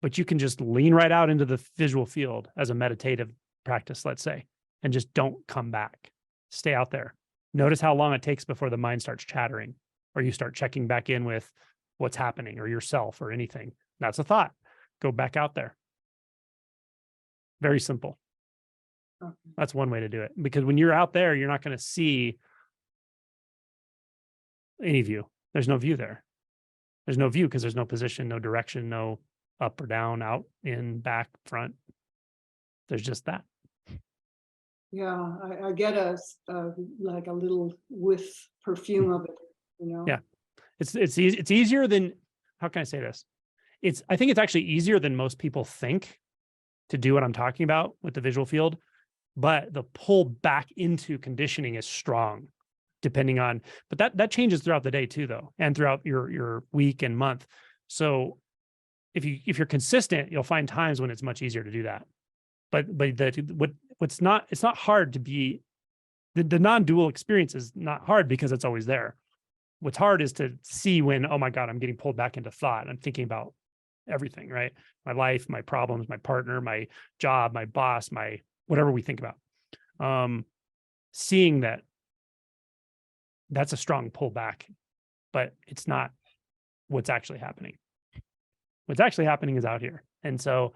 But you can just lean right out into the visual field as a meditative practice, let's say, and just don't come back. Stay out there. Notice how long it takes before the mind starts chattering, or you start checking back in with what's happening or yourself or anything. That's a thought. Go back out there. Very simple. Okay. That's one way to do it. Because when you're out there, you're not going to see any view. There's no view there. There's no view because there's no position, no direction, no up or down, out, in, back, front. There's just that. Yeah, I get like a little whiff perfume of it, you know? Yeah. It's easier than, how can I say this? I think it's actually easier than most people think to do what I'm talking about with the visual field, but the pull back into conditioning is strong depending on, but that changes throughout the day too, though, and throughout your week and month. So if you're consistent, you'll find times when it's much easier to do that. But it's not hard to be, the non-dual experience is not hard because it's always there. What's hard is to see when, oh my God, I'm getting pulled back into thought. I'm thinking about everything, right? My life, my problems, my partner, my job, my boss, my whatever we think about. Seeing that's a strong pullback, but it's not what's actually happening. What's actually happening is out here. And so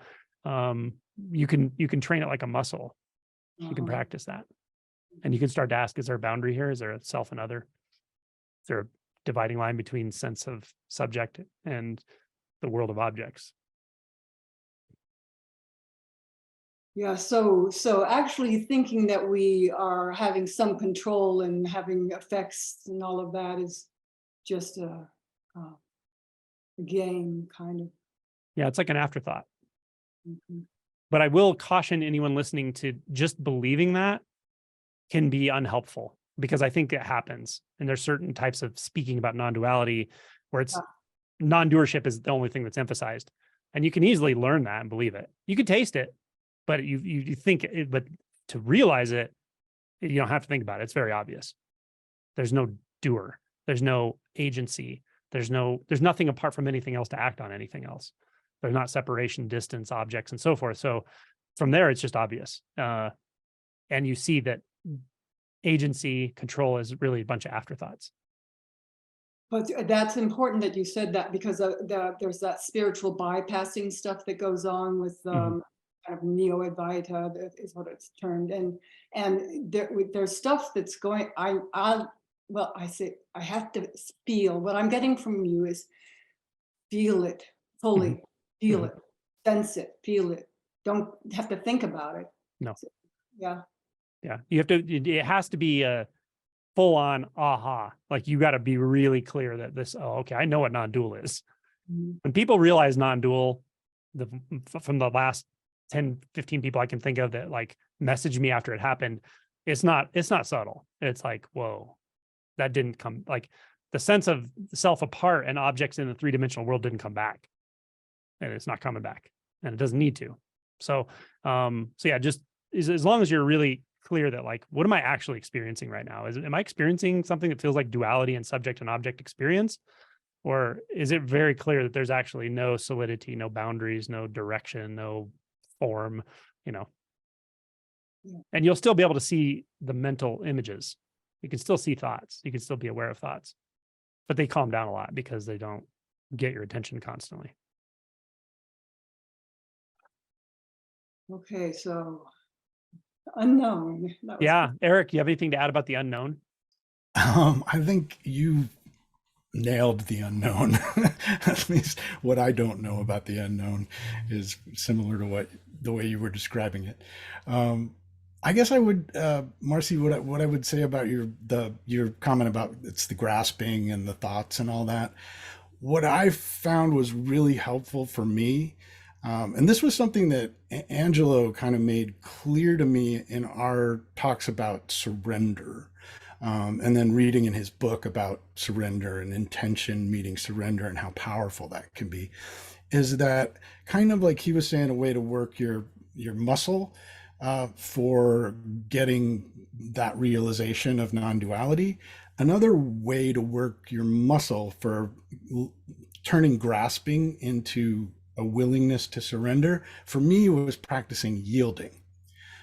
you can train it like a muscle. You can practice that. And you can start to ask, is there a boundary here? Is there a self and other? Is there a dividing line between sense of subject and the world of objects? Yeah, so actually thinking that we are having some control and having effects and all of that is just a game, kind of. Yeah, it's like an afterthought. Mhm. But I will caution anyone listening to just believing that can be unhelpful, because I think it happens. And there's certain types of speaking about non-duality where it's non-doership is the only thing that's emphasized. And you can easily learn that and believe it. You can taste it, but you think it, but to realize it, you don't have to think about it. It's very obvious. There's no doer. There's no agency. There's nothing apart from anything else to act on anything else. There's not separation, distance, objects, and so forth. So from there, it's just obvious. And you see that agency, control is really a bunch of afterthoughts. But that's important that you said that, because there's that spiritual bypassing stuff that goes on with kind of neo-Advaita is what it's termed, and there's stuff that's going. I say I have to feel. What I'm getting from you is feel it fully, feel it, sense it, feel it. Don't have to think about it. No. Yeah. Yeah. You have to. It has to be a full on aha. Like you got to be really clear that this. Oh, okay. I know what non-dual is. When people realize non-dual, from the last 10, 15 people I can think of that like messaged me after it happened, it's not subtle. It's like, whoa, that didn't come, like the sense of self apart and objects in the three-dimensional world didn't come back, and it's not coming back, and it doesn't need to. So yeah, just as long as you're really clear that like, what am I actually experiencing right now? Am I experiencing something that feels like duality and subject and object experience? Or is it very clear that there's actually no solidity, no boundaries, no direction, no form, Yeah. And you'll still be able to see the mental images. You can still see thoughts. You can still be aware of thoughts, but they calm down a lot because they don't get your attention constantly. Okay, so unknown. Yeah. Erik, you have anything to add about the unknown? I think you nailed the unknown. At least what I don't know about the unknown is similar to the way you were describing it. I guess I would, Marcy, what I would say about your comment about it's the grasping and the thoughts and all that. What I found was really helpful for me, and this was something that Angelo kind of made clear to me in our talks about surrender. And then reading in his book about surrender and intention meeting surrender and how powerful that can be, is that kind of like he was saying, a way to work your muscle for getting that realization of non-duality. Another way to work your muscle for turning grasping into a willingness to surrender, for me, was practicing yielding.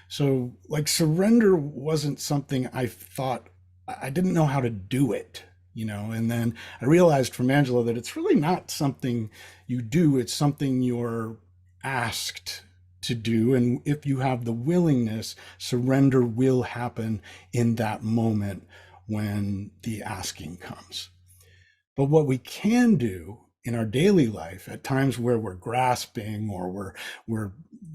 So like surrender wasn't something I thought, I didn't know how to do it, and then I realized from Angela that it's really not something you do, it's something you're asked to do. And if you have the willingness, surrender will happen in that moment when the asking comes. But what we can do in our daily life at times where we're grasping or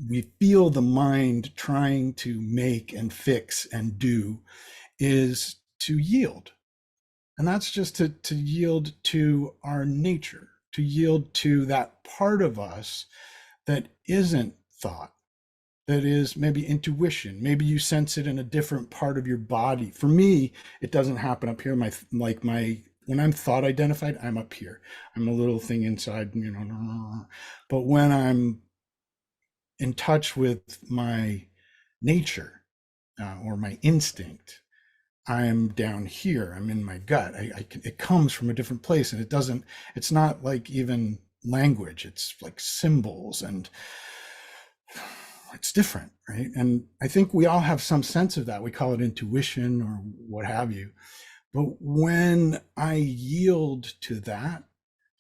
we feel the mind trying to make and fix and do is to yield. And that's just to yield to our nature, to yield to that part of us that isn't thought, that is maybe intuition. Maybe you sense it in a different part of your body. For me, it doesn't happen up here. When I'm thought identified, I'm up here. I'm a little thing inside, But when I'm in touch with my nature or my instinct, I'm down here. I'm in my gut. It comes from a different place, and it's not like even language. It's like symbols, and it's different, right? And I think we all have some sense of that. We call it intuition or what have you. But when I yield to that,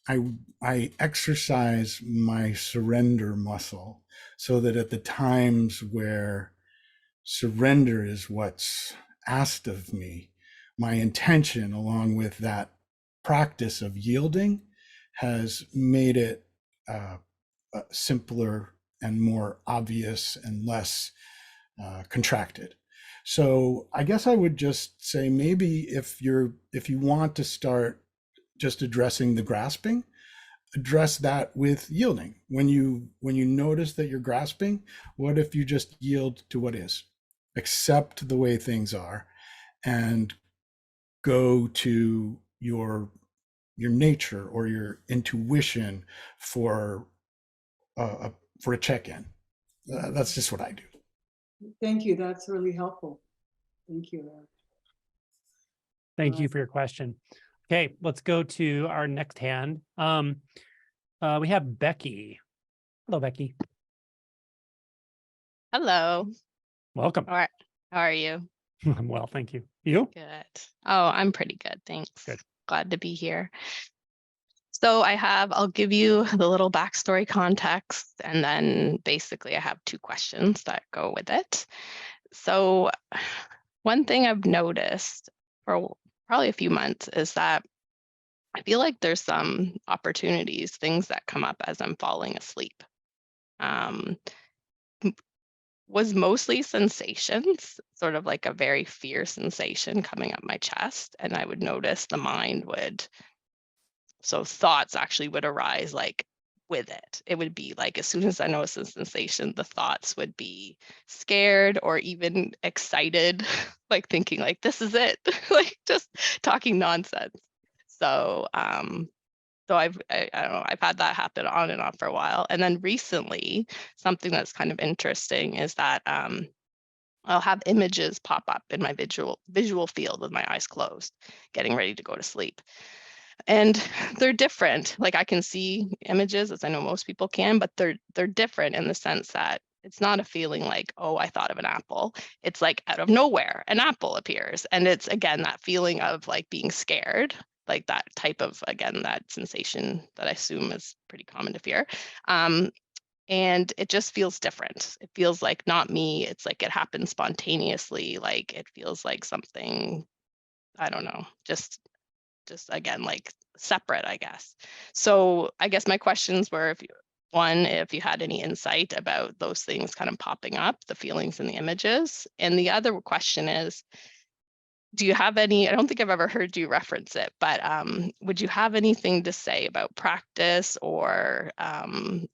I exercise my surrender muscle so that at the times where surrender is what's asked of me, my intention, along with that practice of yielding, has made it simpler and more obvious and less contracted. So I guess I would just say, maybe if you want to start just addressing the grasping, address that with yielding. When you notice that you're grasping, what if you just yield to what is, accept the way things are, and go to your nature or your intuition for a check-in. That's just what I do. Thank you. That's really helpful. Thank you, Erik. Thank you for your question. Okay, let's go to our next hand. We have Becky. Hello, Becky. Hello. Welcome. All right. How are you? I'm well, thank you. You? Good. Oh, I'm pretty good. Thanks. Good. Glad to be here. So I'll give you the little backstory context, and then basically I have 2 questions that go with it. So one thing I've noticed for probably a few months is that I feel like there's some opportunities, things that come up as I'm falling asleep. Was mostly sensations, sort of like a very fierce sensation coming up my chest. And I would notice the mind so thoughts actually would arise like with it. It would be like, as soon as I noticed the sensation, the thoughts would be scared or even excited, like thinking like, this is it, like just talking nonsense. So, I don't know, I've had that happen on and off for a while. And then recently, something that's kind of interesting is that I'll have images pop up in my visual field with my eyes closed, getting ready to go to sleep. And they're different. Like I can see images, as I know most people can, but they're different in the sense that it's not a feeling like, oh, I thought of an apple. It's like out of nowhere, an apple appears. And it's, again, that feeling of like being scared, like that type of, again, that sensation that I assume is pretty common to fear. And it just feels different. It feels like not me. It's like it happens spontaneously. Like it feels like something, I don't know, just again, like separate, I guess. So I guess my questions were, if you had any insight about those things kind of popping up, the feelings and the images. And the other question is, do you have any, I don't think I've ever heard you reference it, but would you have anything to say about practice or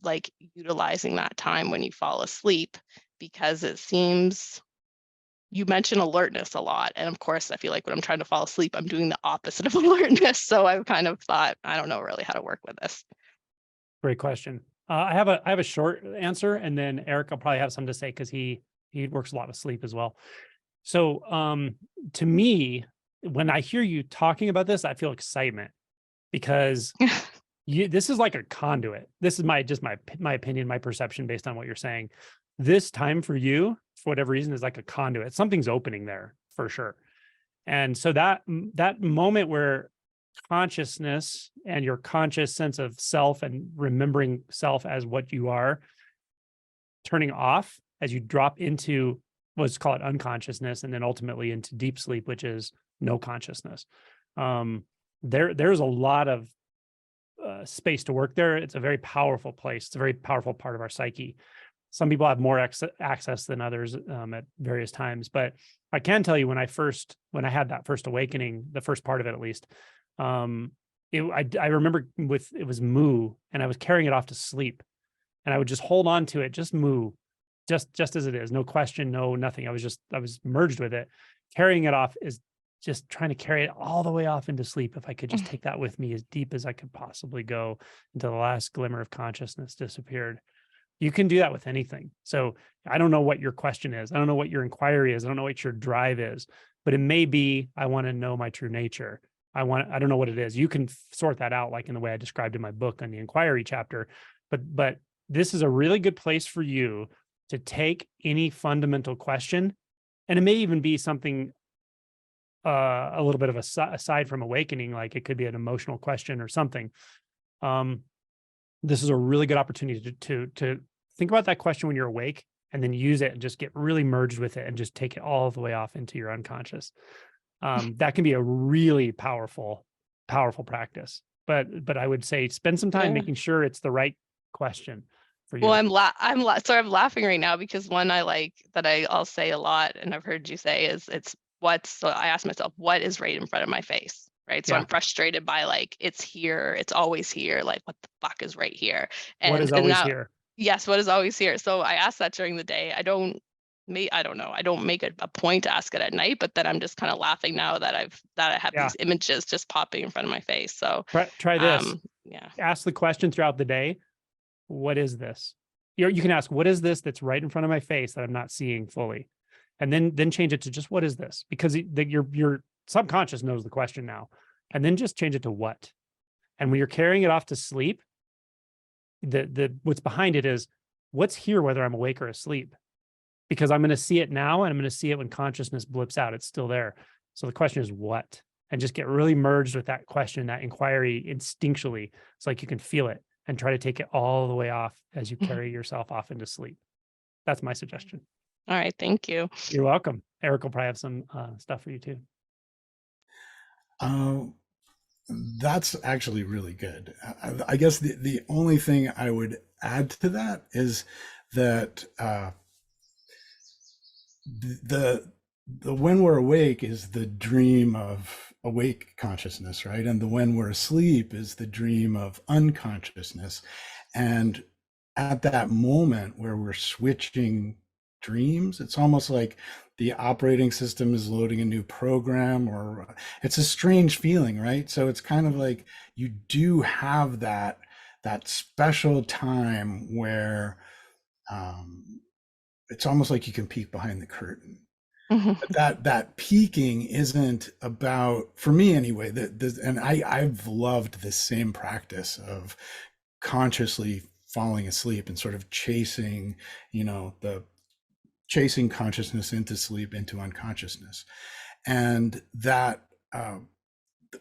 like utilizing that time when you fall asleep? Because it seems, you mention alertness a lot. And of course, I feel like when I'm trying to fall asleep, I'm doing the opposite of alertness. So I've kind of thought, I don't know really how to work with this. Great question. I have a short answer, and then Erik will probably have something to say because he's he works a lot with sleep as well. So to me, when I hear you talking about this, I feel excitement because this is like a conduit. This is my opinion, my perception based on what you're saying. This time for you, for whatever reason, is like a conduit. Something's opening there for sure. And so that moment where consciousness and your conscious sense of self and remembering self as what you are turning off as you drop into, let's call it unconsciousness, and then ultimately into deep sleep, which is no consciousness. There's a lot of space to work there. It's a very powerful place. It's a very powerful part of our psyche. Some people have more access than others at various times, but I can tell you when I had that first awakening, the first part of it at least, I remember it was moo, and I was carrying it off to sleep, and I would just hold on to it, just moo, just as it is, no question, no nothing. I was merged with it. Carrying it off is just trying to carry it all the way off into sleep. If I could just take that with me as deep as I could possibly go until the last glimmer of consciousness disappeared. You can do that with anything. So I don't know what your question is. I don't know what your inquiry is. I don't know what your drive is, but it may be, I want to know my true nature. I don't know what it is. You can sort that out like in the way I described in my book on the inquiry chapter, but this is a really good place for you to take any fundamental question. And it may even be something a little bit of aside from awakening, like it could be an emotional question or something. This is a really good opportunity to think about that question when you're awake, and then use it and just get really merged with it and just take it all the way off into your unconscious. That can be a really powerful practice. But I would say spend some time making sure it's the right question for you. Well, I'm laughing right now because one I like that I'll say a lot, and I've heard you say is so I ask myself, what is right in front of my face? Right. So I'm frustrated by like, it's here, it's always here. Like, what the fuck is right here? And what is always here? Yes, what is always here? So I ask that during the day. I don't know. I don't make a point to ask it at night, but then I'm just kind of laughing now that I have these images just popping in front of my face. So try this. Yeah. Ask the question throughout the day. What is this? You can ask, what is this that's right in front of my face that I'm not seeing fully? And then change it to just, what is this? Because your subconscious knows the question now. And then just change it to what. And when you're carrying it off to sleep, the what's behind it is, what's here whether I'm awake or asleep? Because I'm going to see it now, and I'm going to see it when consciousness blips out. It's still there. So the question is what? And just get really merged with that question, that inquiry instinctually. It's like you can feel it, and try to take it all the way off as you carry yourself off into sleep. That's my suggestion. All right. Thank you. You're welcome. Erik will probably have some stuff for you too. That's actually really good. I guess the only thing I would add to that is that the when we're awake is the dream of awake consciousness, right? And the when we're asleep is the dream of unconsciousness. And at that moment where we're switching dreams, it's almost like the operating system is loading a new program, or it's a strange feeling, right? So it's kind of like you do have that special time where it's almost like you can peek behind the curtain. But that peeking isn't about, for me anyway, and I've loved this same practice of consciously falling asleep and sort of chasing, chasing consciousness into sleep, into unconsciousness. And that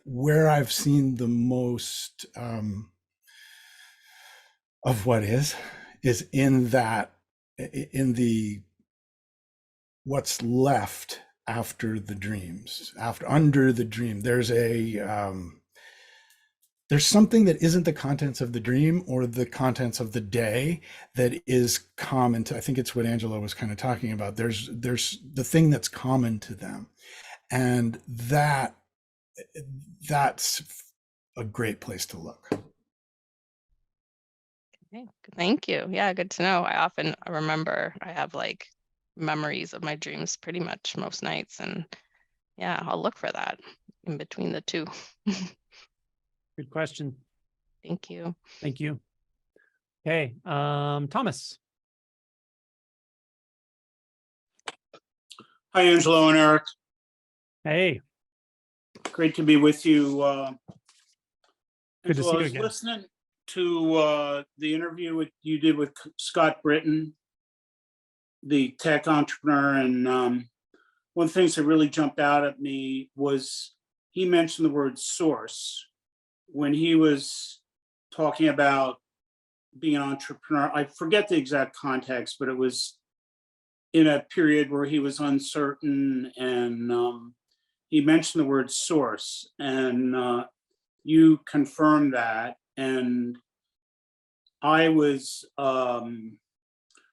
where I've seen the most of what is in the what's left after the dreams, under the dream. There's something that isn't the contents of the dream or the contents of the day that is common to, I think it's what Angela was kind of talking about. There's the thing that's common to them. And that's a great place to look. Okay, thank you. Yeah, good to know. I remember I have like memories of my dreams pretty much most nights, and yeah, I'll look for that in between the two. Good question. Thank you. Thank you. Okay, Thomas. Hi, Angelo and Eric. Hey, Great to be with you. Good to Angelo, see I you was again. listening to the interview you did with Scott Britton, the tech entrepreneur, and one of the things that really jumped out at me was he mentioned the word source when he was talking about being an entrepreneur. I forget the exact context, but it was in a period where he was uncertain, and he mentioned the word source, and you confirmed that. And I was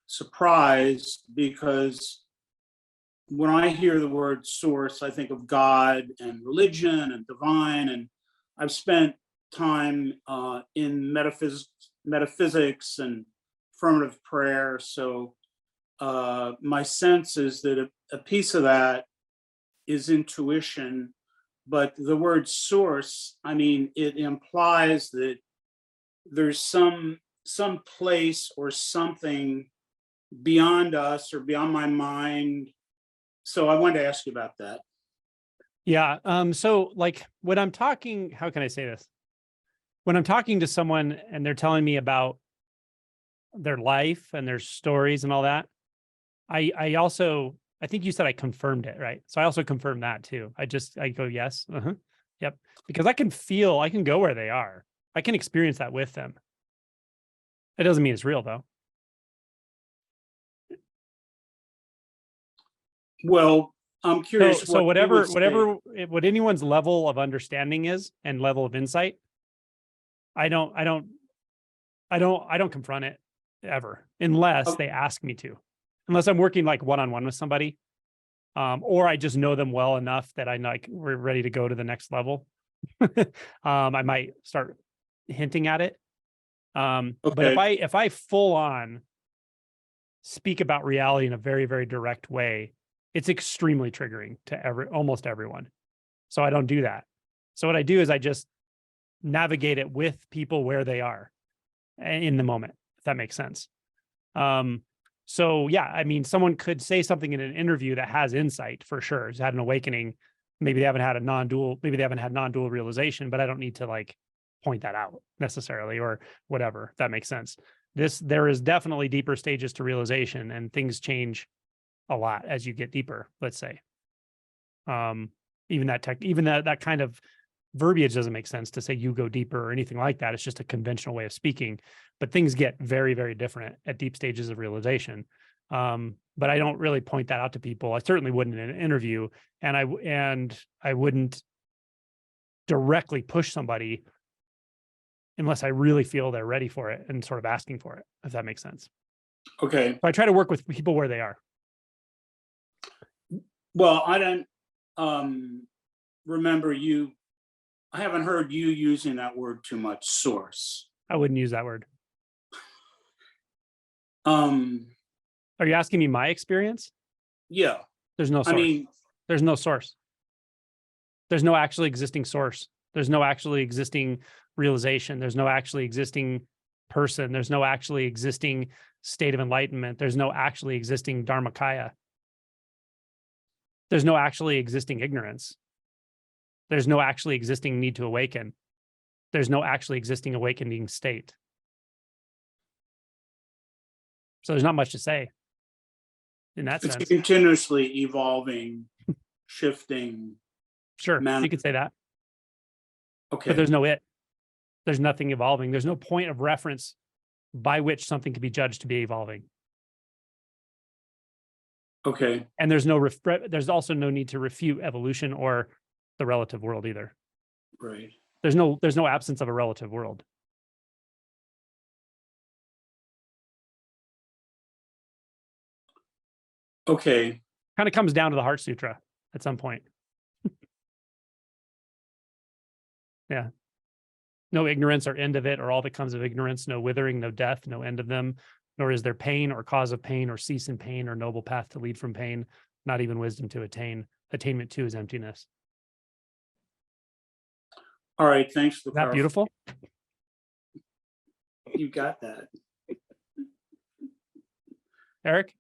surprised because when I hear the word source, I think of God and religion and divine. And I've spent time in metaphysics and affirmative prayer. So my sense is that a piece of that is intuition, but the word source, I mean, it implies that there's some place or something beyond us or beyond my mind. So I wanted to ask you about that. Yeah. So like when I'm talking, how can I say this? When I'm talking to someone and they're telling me about their life and their stories and all that, I also, I think you said I confirmed it, right? So I also confirmed that too. I go, yes. Yep. Because I can go where they are. I can experience that with them. It doesn't mean it's real though. Well, I'm curious. So what you would whatever, say. what anyone's level of understanding is and level of insight, I don't confront it ever unless they ask me to, unless I'm working like one-on-one with somebody, or I just know them well enough that we're ready to go to the next level. I might start hinting at it. But Okay. if I full on speak about reality in a very, very direct way, it's extremely triggering to almost everyone. So I don't do that. So what I do is I just navigate it with people where they are in the moment, if that makes sense. So yeah, I mean, someone could say something in an interview that has insight for sure, has had an awakening. Maybe they haven't had maybe they haven't had non-dual realization, but I don't need to like point that out necessarily or whatever, if that makes sense. There is definitely deeper stages to realization, and things change a lot as you get deeper, let's say. Even that kind of verbiage doesn't make sense to say you go deeper or anything like that. It's just a conventional way of speaking, but things get very, very different at deep stages of realization. But I don't really point that out to people. I certainly wouldn't in an interview, and I wouldn't directly push somebody unless I really feel they're ready for it and sort of asking for it, if that makes sense. Okay. So I try to work with people where they are. Well, I don't remember you. I haven't heard you using that word too much, source. I wouldn't use that word. Um, Are you asking me my experience? yeah. There's no source. I mean, there's no source. There's no actually existing source. There's no actually existing realization. There's no actually existing person. There's no actually existing state of enlightenment. There's no actually existing dharmakaya. There's no actually existing ignorance. There's no actually existing need to awaken. There's no actually existing awakening state. So there's not much to say in that it's sense. continuously evolving, shifting. Sure, you could say that. Okay. But there's no it. There's nothing evolving. There's no point of reference by which something can be judged to be evolving. Okay. And there's also no need to refute evolution or the relative world either. Right. There's no absence of a relative world. Okay. Kind of comes down to the Heart Sutra at some point. Yeah. No ignorance or end of it, or all that comes of ignorance, no withering, no death, no end of them, nor is there pain or cause of pain or cease in pain or noble path to lead from pain, not even wisdom to attain. Attainment too is emptiness. All right. Thanks for the Is that beautiful? You got that. Eric?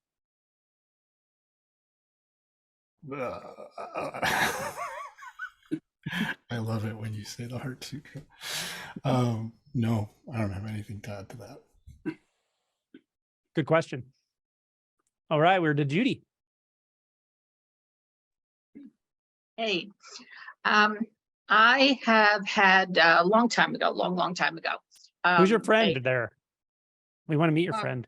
I love it when you say the Heart Sutra. No, I don't have anything to add to that. Good question. All right, we're to Judy. Hey, I have had a long time ago, long time ago. Who's your friend there? We want to meet your Oh, friend.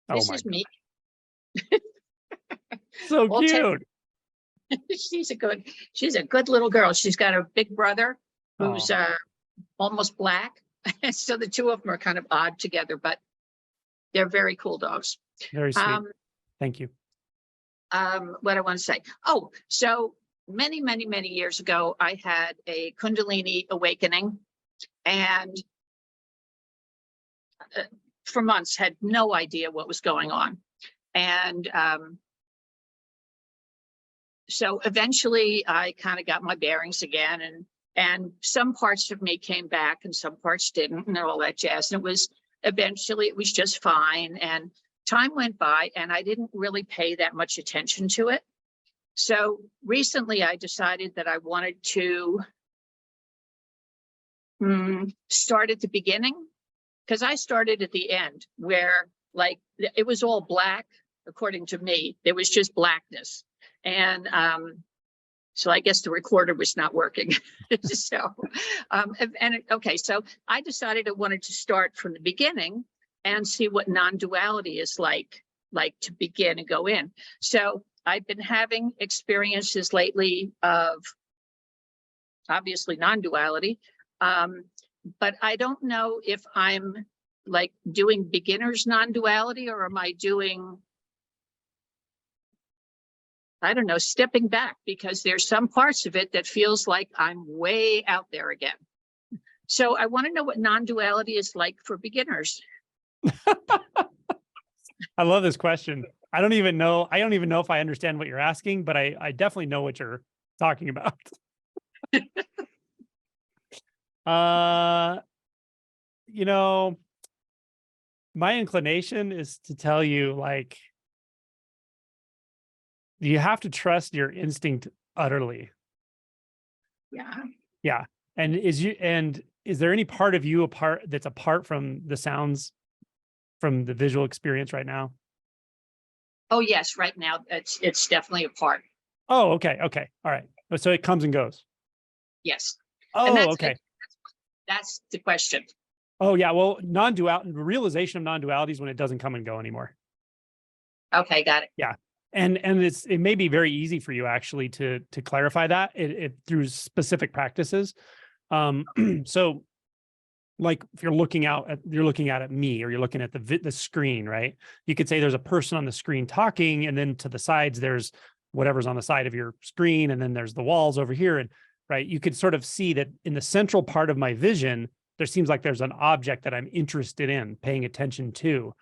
This is me. So I'll tell cute. she's a good little girl. She's got a big brother who's Aw. almost black. So the two of them are kind of odd together, but they're very cool dogs. Very sweet. Thank you. What I want to say. Oh, so many years ago, I had a Kundalini awakening, and for months had no idea what was going on. And so eventually I kind of got my bearings again, and some parts of me came back and some parts didn't, and all that jazz. And eventually it was just fine. And time went by and I didn't really pay that much attention to it. So recently I decided that I wanted to start at the beginning, because I started at the end where like it was all black. According to me, there was just blackness. And so I guess the recorder was not working. So, okay, so I decided I wanted to start from the beginning and see what non-duality is like to begin and go in. So I've been having experiences lately of obviously non-duality, but I don't know if I'm like doing beginner's non-duality, or am I doing, I don't know, stepping back, because there's some parts of it that feels like I'm way out there again. So I want to know what non-duality is like for beginners. I love this question. I don't even know if I understand what you're asking, but I definitely know what you're talking about. You know, my inclination is to tell you, like, you have to trust your instinct utterly. Yeah. Yeah. And is there any part of you that's apart from the sounds from the visual experience right now? Oh yes, right now it's definitely a part. Oh, okay. Okay. All right. So it comes and goes. Yes. Oh, And okay. That's the question. Oh, yeah. Well, realization of non-duality is when it doesn't come and go anymore. Okay, got it. Yeah. And it may be very easy for you actually to clarify that it through specific practices. So like if you're looking out at me, or you're looking at the screen, right? You could say there's a person on the screen talking, and then to the sides there's whatever's on the side of your screen, and then there's the walls over here, and right, you could sort of see that in the central part of my vision there seems like there's an object that I'm interested in paying attention to.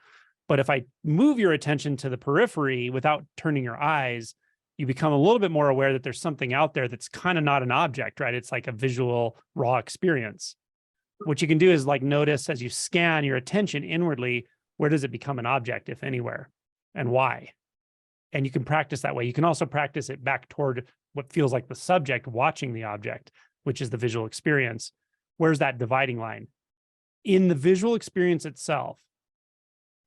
But if I move your attention to the periphery without turning your eyes, you become a little bit more aware that there's something out there that's kind of not an object, right? It's like a visual raw experience. What you can do is like notice as you scan your attention inwardly, where does it become an object, if anywhere, and why? And you can practice that way. You can also practice it back toward what feels like the subject watching the object, which is the visual experience. Where's that dividing line? In the visual experience itself,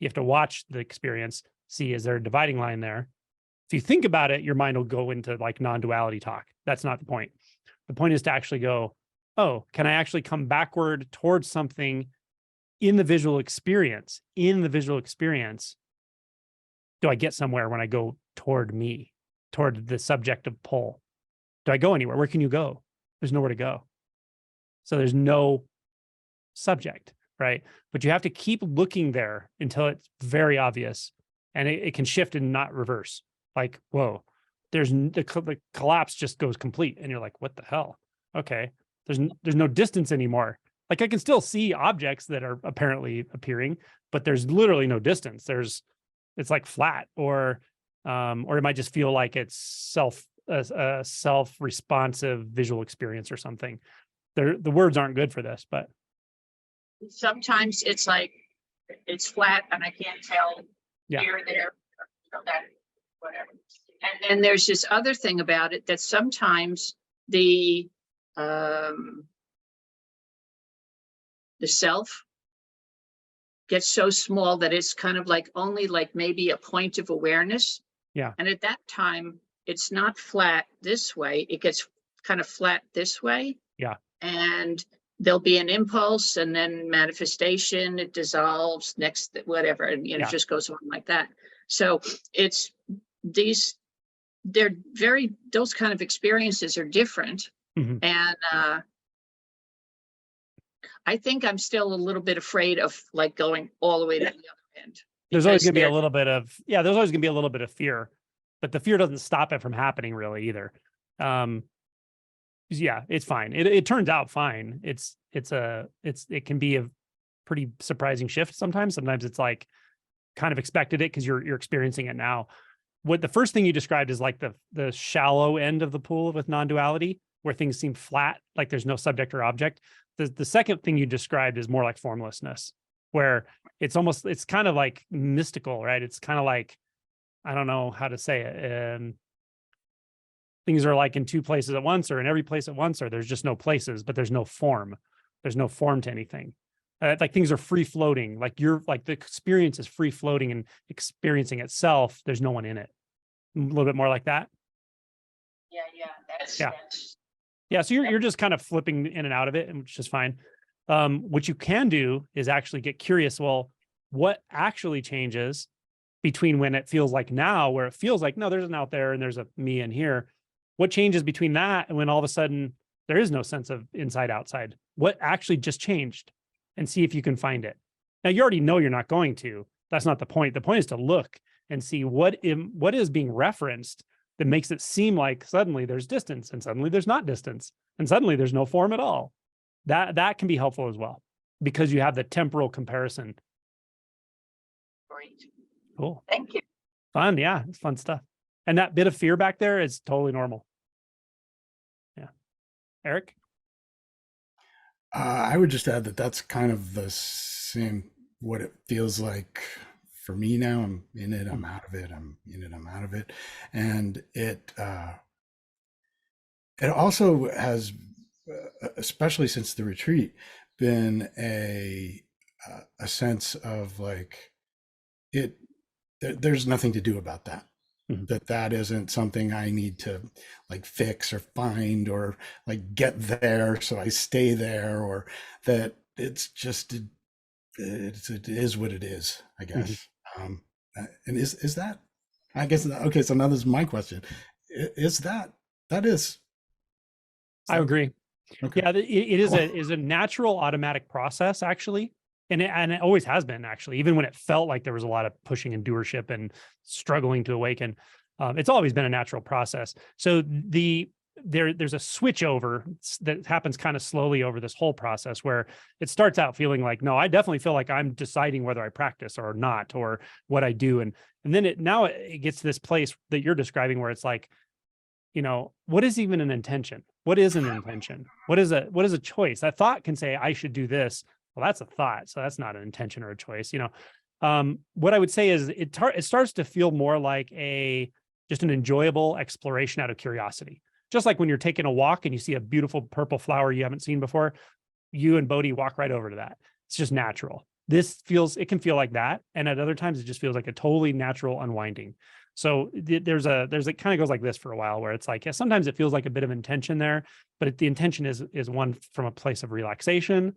you have to watch the experience, see, is there a dividing line there? If you think about it, your mind will go into like non-duality talk. That's not the point. The point is to actually go, oh, can I actually come backward towards something in the visual experience? In the visual experience, do I get somewhere when I go toward me, toward the subjective pull? Do I go anywhere? Where can you go? There's nowhere to go. So there's no subject, right? But you have to keep looking there until it's very obvious, and it can shift and not reverse. Like, whoa, the collapse just goes complete, and you're like, what the hell? Okay, there's no distance anymore. Like I can still see objects that are apparently appearing, but there's literally no distance. It's like flat, or it might just feel like it's a self-responsive visual experience or something. The words aren't good for this, but Sometimes it's like it's flat and I can't tell Yeah. here, there, that, whatever. And then there's this other thing about it, that sometimes the self gets so small that it's kind of like only like maybe a point of awareness. Yeah. And at that time, it's not flat this way. It gets kind of flat this way. Yeah. And there'll be an impulse and then manifestation, it dissolves next, whatever. And, you know, Yeah. it just goes on like that. So it's they're very, those kind of experiences are different. Mhm. And I think I'm still a little bit afraid of like going all the way to the other end. There's always because going to be a they're- little bit of, yeah, there's always going to be a little bit of fear, but the fear doesn't stop it from happening really either. Yeah, it's fine. It turns out fine. It can be a pretty surprising shift sometimes. Sometimes it's like kind of expected it because you're experiencing it now. What the first thing you described is like the shallow end of the pool with non-duality, where things seem flat, like there's no subject or object. The second thing you described is more like formlessness, where it's kind of like mystical, right? It's kind of like, I don't know how to say it. Things are like in two places at once, or in every place at once, or there's just no places, but there's no form. There's no form to anything. Like things are free floating. Like the experience is free floating and experiencing itself. There's no one in it. A little bit more like that. Yeah, that's Yeah. Yeah, so you're just kind of flipping in and out of it, which is fine. What you can do is actually get curious. Well, what actually changes between when it feels like now, where it feels like, no, there's an out there and there's a me in here. What changes between that and when all of a sudden there is no sense of inside outside? What actually just changed? And see if you can find it. Now, you already know you're not going to. That's not the point. The point is to look and see what is being referenced that makes it seem like suddenly there's distance and suddenly there's not distance and suddenly there's no form at all. That can be helpful as well because you have the temporal comparison. great. Cool. Thank you. Fun. Yeah, it's fun stuff. And that bit of fear back there is totally normal. Yeah. Erik? I would just add that that's kind of the same, what it feels like for me now. I'm in it, I'm out of it, I'm in it, I'm out of it. And it also has, especially since the retreat, been a sense of like, there's nothing to do about that. Mhm. That isn't something I need to like fix or find or like get there so I stay there, or that it's just it is what it is, I guess. And is that, I guess, okay, so now this is my question. Is that is I agree. okay. Yeah, it is a natural automatic process actually. And it always has been actually, even when it felt like there was a lot of pushing and doership and struggling to awaken. It's always been a natural process. So there's a switch over that happens kind of slowly over this whole process where it starts out feeling like, no, I definitely feel like I'm deciding whether I practice or not, or what I do. And then it gets to this place that you're describing where it's like, you know, what is even an intention? What is an intention? What is a choice? A thought can say, I should do this. Well, that's a thought. So that's not an intention or a choice, you know. What I would say is it starts to feel more like just an enjoyable exploration out of curiosity. Just like when you're taking a walk and you see a beautiful purple flower you haven't seen before, you and Bodhi walk right over to that. It's just natural. It can feel like that. And at other times it just feels like a totally natural unwinding. So it kind of goes like this for a while where it's like, yeah, sometimes it feels like a bit of intention there, but the intention is one from a place of relaxation,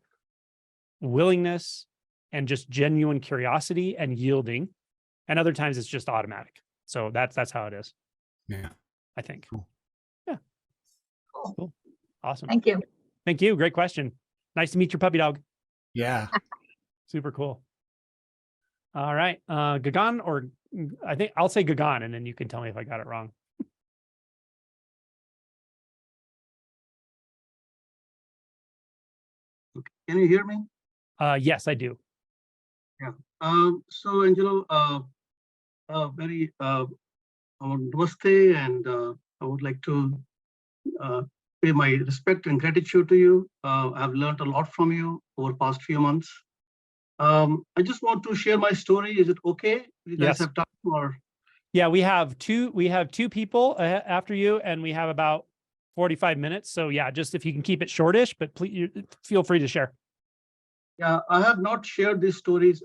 willingness, and just genuine curiosity and yielding. And other times it's just automatic. So that's how it is. Yeah. I think. Cool. Yeah. Cool. Awesome. Thank you. Thank you. Great question. Nice to meet your puppy dog. Yeah. Super cool. All right. Gagan, or I think I'll say Gagan, and then you can tell me if I got it wrong. Can you hear me? Yes, I do. So Angelo, very namaste, and I would like to pay my respect and gratitude to you. I've learned a lot from you over the past few months. I just want to share my story. Is it okay? You guys Yes. have time, or Yeah, we have two people after you, and we have about 45 minutes. So yeah, just if you can keep it shortish, but please feel free to share. Yeah, I have not shared these stories,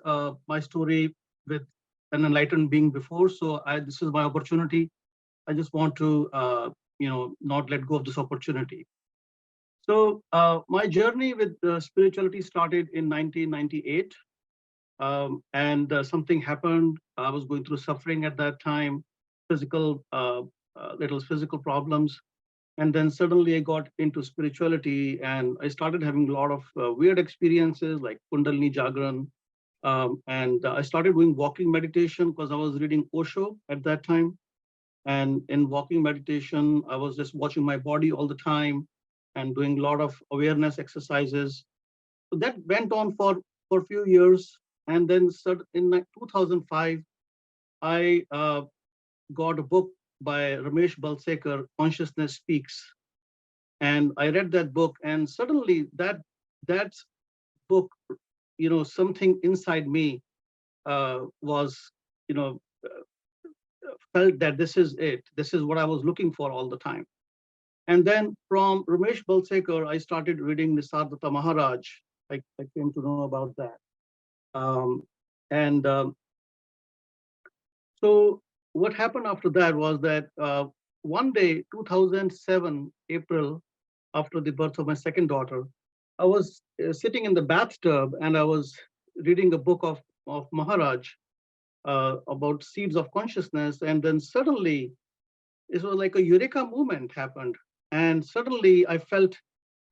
my story with an enlightened being before. So this is my opportunity. I just want to, not let go of this opportunity. So my journey with spirituality started in 1998. And something happened. I was going through suffering at that time, little physical problems. And then suddenly I got into spirituality and I started having a lot of weird experiences like Kundalini Jagran. And I started doing walking meditation because I was reading Osho at that time. And in walking meditation, I was just watching my body all the time and doing a lot of awareness exercises. So that went on for a few years. And then in 2005, I got a book by Ramesh Balsekar, Consciousness Speaks. And I read that book, and suddenly that book, something inside me was, felt that this is it. This is what I was looking for all the time. And then from Ramesh Balsekar, I started reading Nisargadatta Maharaj. I came to know about that. So what happened after that was that one day, 2007, April, after the birth of my second daughter, I was sitting in the bathtub and I was reading a book of Maharaj about seeds of consciousness. And then suddenly, it was like a eureka moment happened. And suddenly I felt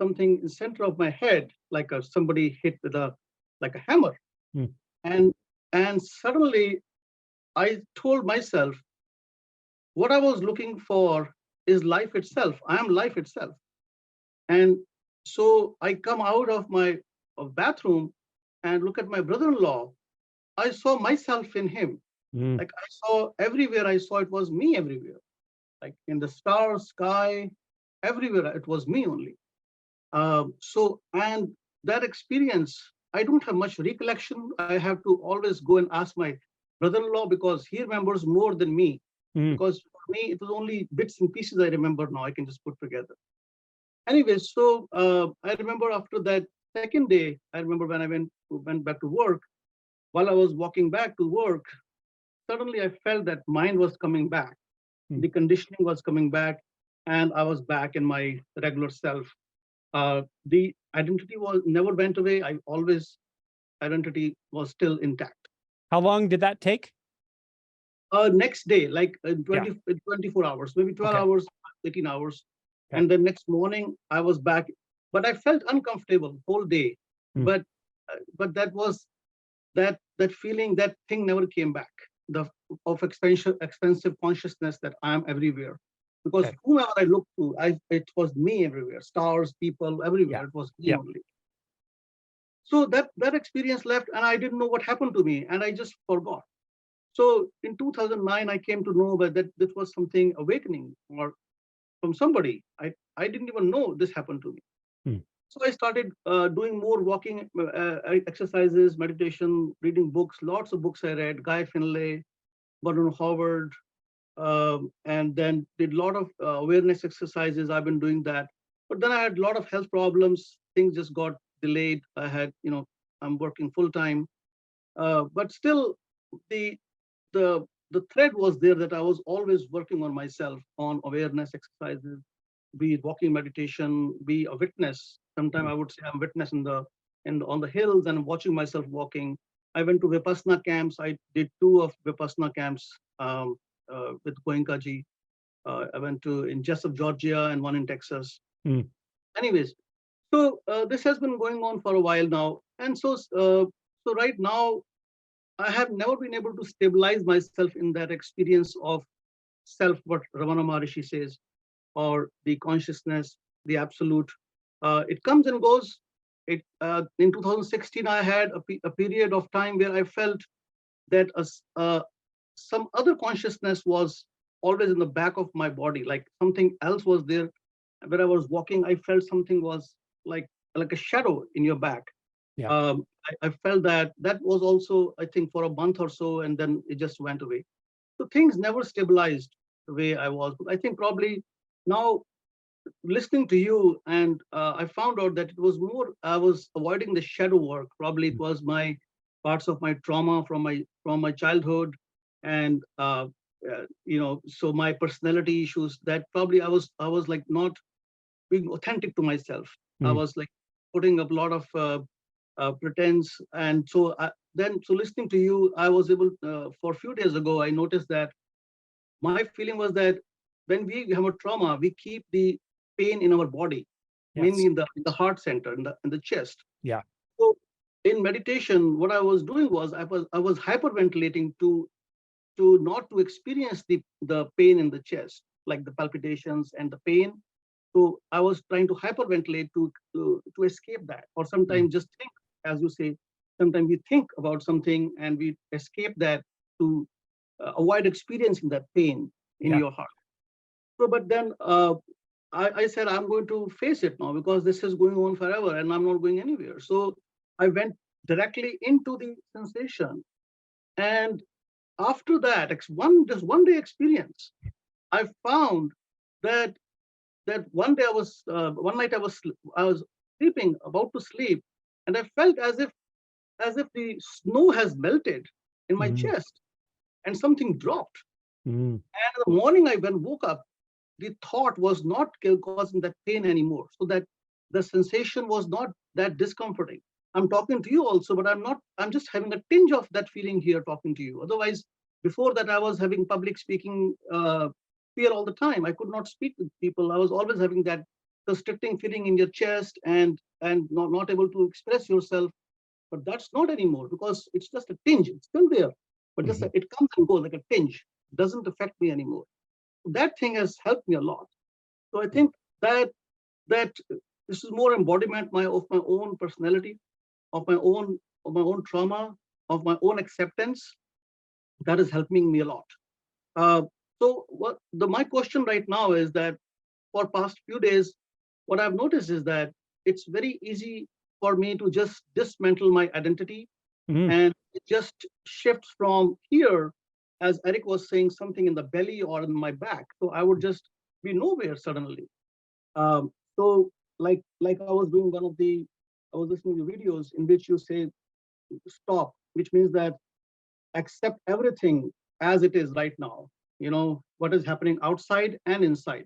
something in the center of my head, like somebody hit with a hammer. And suddenly I told myself, what I was looking for is life itself. I am life itself. And so I come out of my bathroom and look at my brother-in-law. I saw myself in him. Like I saw everywhere, I saw it was me everywhere. Like in the stars, sky, everywhere, it was me only. And that experience, I don't have much recollection. I have to always go and ask my brother-in-law because he remembers more than me. Because for me, it was only bits and pieces I remember now. I can just put together. Anyway, so I remember after that second day, I remember when I went back to work. While I was walking back to work, suddenly I felt that mind was coming back. The conditioning was coming back, and I was back in my regular self. The identity was never went away. Identity was still intact. How long did that take? Next day, like 24 hours, maybe 12 hours, 18 hours. Okay. And the next morning I was back, but I felt uncomfortable whole day. But that was that feeling, that thing never came back. Of expensive consciousness that I am everywhere. Because whomever I looked to, it was me everywhere. Stars, people, everywhere. It was me only. So that experience left, and I didn't know what happened to me, and I just forgot. So in 2009, I came to know that this was something awakening or from somebody. I didn't even know this happened to me. So I started doing more walking exercises, meditation, reading books, lots of books I read, Guy Finlay, Vernon Howard, and then did a lot of awareness exercises. I've been doing that. But then I had a lot of health problems. Things just got delayed. I'm working full time. But still, the thread was there that I was always working on myself, on awareness exercises, be it walking meditation, be a witness. Sometimes I would say I'm a witness on the hills and watching myself walking. I went to Vipassana camps. I did 2 of Vipassana camps with Goenka ji. I went in Jessup, Georgia, and one in Texas. Anyways, so this has been going on for a while now. And so right now, I have never been able to stabilize myself in that experience of self, what Ramana Maharishi says, or the consciousness, the absolute. It comes and goes. In 2016, I had a period of time where I felt that some other consciousness was always in the back of my body, like something else was there. When I was walking, I felt something was like a shadow in your back. I felt that was also, I think, for a month or so, and then it just went away. So things never stabilized the way I was. I think probably now listening to you, and I found out that it was more, I was avoiding the shadow work. Probably it was my parts of my trauma from my childhood, and so my personality issues, that probably I was like not being authentic to myself. I was like putting up a lot of pretense, and so so listening to you, I was able for a few days ago, I noticed that my feeling was that when we have a trauma, we keep the pain in our body, mainly in the heart center, in the chest. Yeah. So in meditation, what I was doing was I was hyperventilating to not to experience the pain in the chest, like the palpitations and the pain. So I was trying to hyperventilate to escape that, or sometimes just think, as you say, sometimes we think about something and we escape that to avoid experiencing that pain in your heart. So, but then I said, I'm going to face it now, because this is going on forever and I'm not going anywhere. So I went directly into the sensation. And after that, just one day experience, I found that one day one night I was sleeping, about to sleep, and I felt as if the snow has melted in my chest and something dropped. And in the morning, when woke up, the thought was not causing that pain anymore. So that the sensation was not that discomforting. I'm talking to you also, but I'm just having a tinge of that feeling here talking to you. Otherwise, before that, I was having public speaking fear all the time. I could not speak with people. I was always having that constricting feeling in your chest and not able to express yourself. But that's not anymore, because it's just a tinge. It's still there, but just it comes and goes like a tinge. It doesn't affect me anymore. That thing has helped me a lot. So I think that this is more embodiment of my own personality, of my own trauma, of my own acceptance. That is helping me a lot. So my question right now is that for past few days, what I've noticed is that it's very easy for me to just dismantle my identity, and it just shifts from here, as Erik was saying, something in the belly or in my back. So I would just be nowhere suddenly. So like I was doing I was listening to videos in which you say stop, which means that accept everything as it is right now. What is happening outside and inside.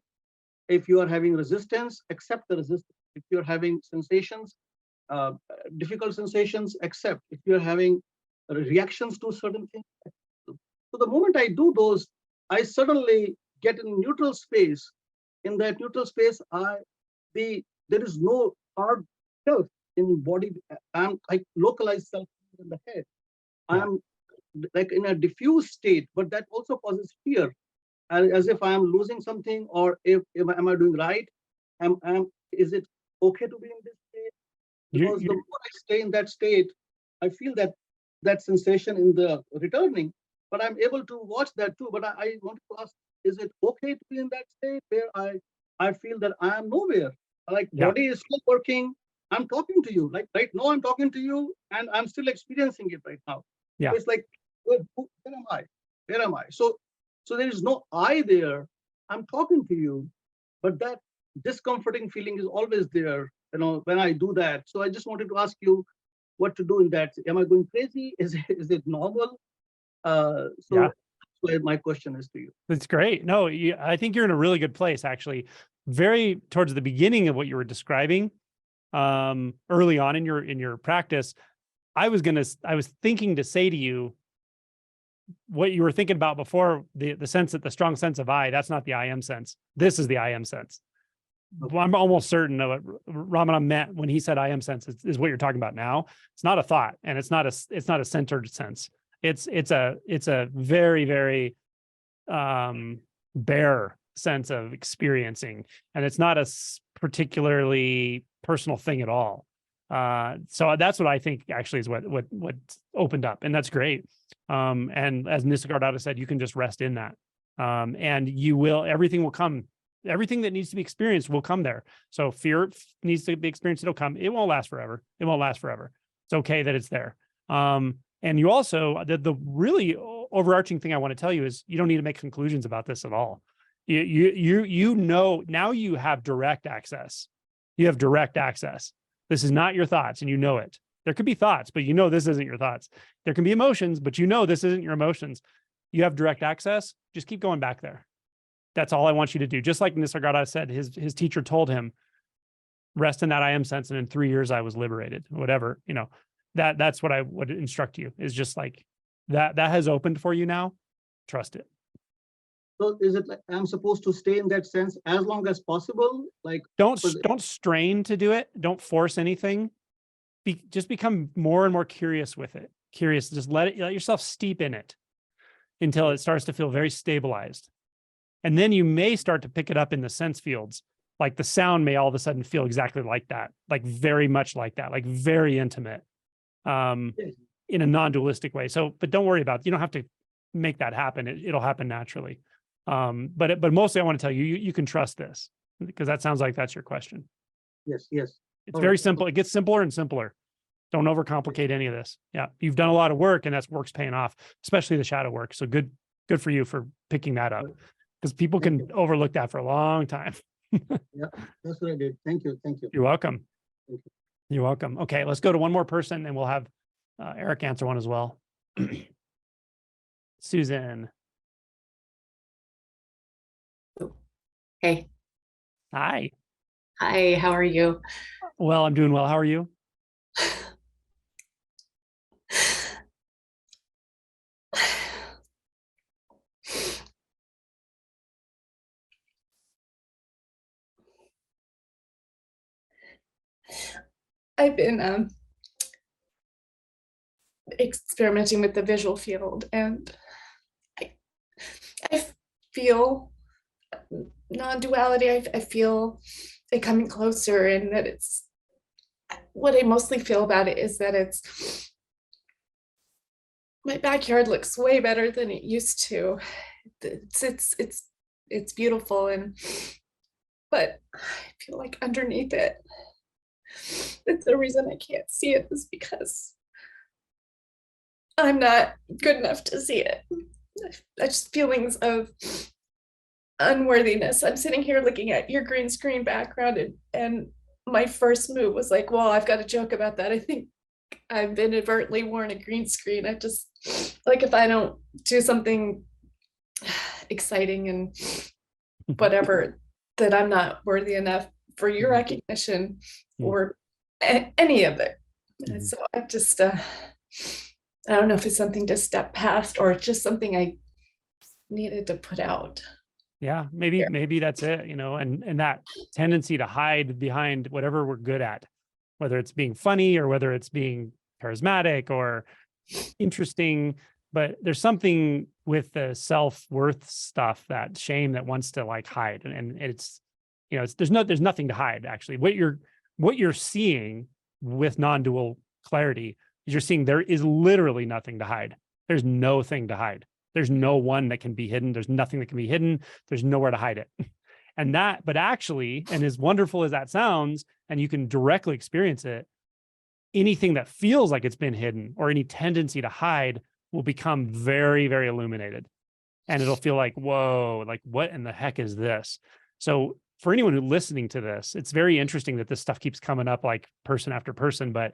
If you are having resistance, accept the resistance. If you're having sensations, difficult sensations, accept. If you're having reactions to certain things. So the moment I do those, I suddenly get in neutral space. In that neutral space, there is no hard self in body. I localize self in the head. I'm like in a diffuse state, but that also causes fear, as if I am losing something, or am I doing right? Is it okay to be in this state? Because the more I stay in that state, I feel that sensation in the returning, but I'm able to watch that too. But I want to ask, is it okay to be in that state where I feel that I am nowhere? Like body is still working. I'm talking to you. Like right now, I'm talking to you, and I'm still experiencing it right now. So it's like, where am I? Where am I? So there is no I there. I'm talking to you, but that discomforting feeling is always there, when I do that. So I just wanted to ask you what to do in that. Am I going crazy? Is it normal? That's why my question is to you. That's great. No, I think you're in a really good place, actually. Very towards the beginning of what you were describing, early on in your practice, I was thinking to say to you what you were thinking about before, the sense that the strong sense of I, that's not the I am sense. This is the I am sense. Okay. Well, I'm almost certain of what Ramana meant when he said I am sense is what you're talking about now. It's not a thought, and it's not a centered sense. It's a very, very bare sense of experiencing, and it's not a particularly personal thing at all. So that's what I think actually is what opened up, and that's great. And as Nisargadatta said, you can just rest in that, and everything will come. Everything that needs to be experienced will come there. So fear needs to be experienced. It'll come. It won't last forever. It's okay that it's there. And you also, the really overarching thing I want to tell you is you don't need to make conclusions about this at all. You know, now you have direct access. You have direct access. This is not your thoughts, and you know it. There could be thoughts, but you know this isn't your thoughts. There can be emotions, but you know this isn't your emotions. You have direct access. Just keep going back there. That's all I want you to do. Just like Nisargadatta said, his teacher told him, rest in that I am sense, and in 3 years I was liberated. Whatever, you know, that's what I would instruct you, is just like that has opened for you now. Trust it. So is it like I'm supposed to stay in that sense as long as possible? Like Don't strain to do it. Don't force anything. Just become more and more curious with it. Curious. Just let yourself steep in it until it starts to feel very stabilized. And then you may start to pick it up in the sense fields. Like the sound may all of a sudden feel exactly like that, like very much like that, like very intimate, in a non-dualistic way. So, but don't worry about it. You don't have to make that happen. It'll happen naturally. But mostly I want to tell you, you can trust this, because that sounds like that's your question. Yes. It's very simple. It gets simpler and simpler. Don't overcomplicate any of this. Yeah. You've done a lot of work, and that's work's paying off, especially the shadow work. So good for you for picking that up, because people can overlook that for a long time. Yeah, that's what I did. Thank you. You're welcome. Thank you. You're welcome. Okay. Let's go to one more person, and we'll have Erik answer one as well. Susan. Hey. Hi. Hi, how are you? Well, I'm doing well. How are you? I've been experimenting with the visual field, and I feel non-duality. I feel it coming closer, and that it's what I mostly feel about it is that it's my backyard looks way better than it used to. It's beautiful, but I feel like underneath it, it's the reason I can't see it is because I'm not good enough to see it. I just feelings of unworthiness. I'm sitting here looking at your green screen background, and my first move was like, well, I've got to joke about that. I think I've inadvertently worn a green screen. I just, like, if I don't do something exciting and whatever, that I'm not worthy enough for your recognition or any of it. And so I just, I don't know if it's something to step past or just something I needed to put out. Yeah, maybe that's it, you know, and that tendency to hide behind whatever we're good at, whether it's being funny or whether it's being charismatic or interesting. But there's something with the self-worth stuff, that shame that wants to like hide, and it's, you know, there's nothing to hide actually. What you're seeing with non-dual clarity is you're seeing there is literally nothing to hide. There's no thing to hide. There's no one that can be hidden. There's nothing that can be hidden. There's nowhere to hide it. And that, but actually, and as wonderful as that sounds, and you can directly experience it, anything that feels like it's been hidden or any tendency to hide will become very, very illuminated. And it'll feel like, whoa, like what in the heck is this? So for anyone who's listening to this, it's very interesting that this stuff keeps coming up like person after person, but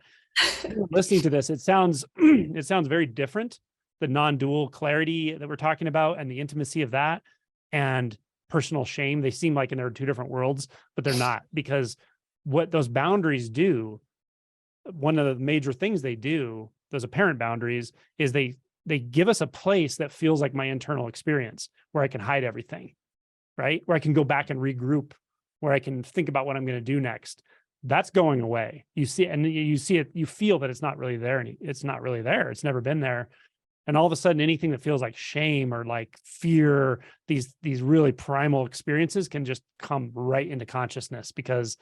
listening to this, it sounds very different. The non-dual clarity that we're talking about and the intimacy of that and personal shame, they seem like they're two different worlds, but they're not, because what those boundaries do, one of the major things they do, those apparent boundaries, is they give us a place that feels like my internal experience, where I can hide everything, right? Where I can go back and regroup, where I can think about what I'm going to do next. That's going away. You see it, you feel that it's not really there. And it's not really there. It's never been there. And all of a sudden, anything that feels like shame or like fear, these really primal experiences can just come right into consciousness, because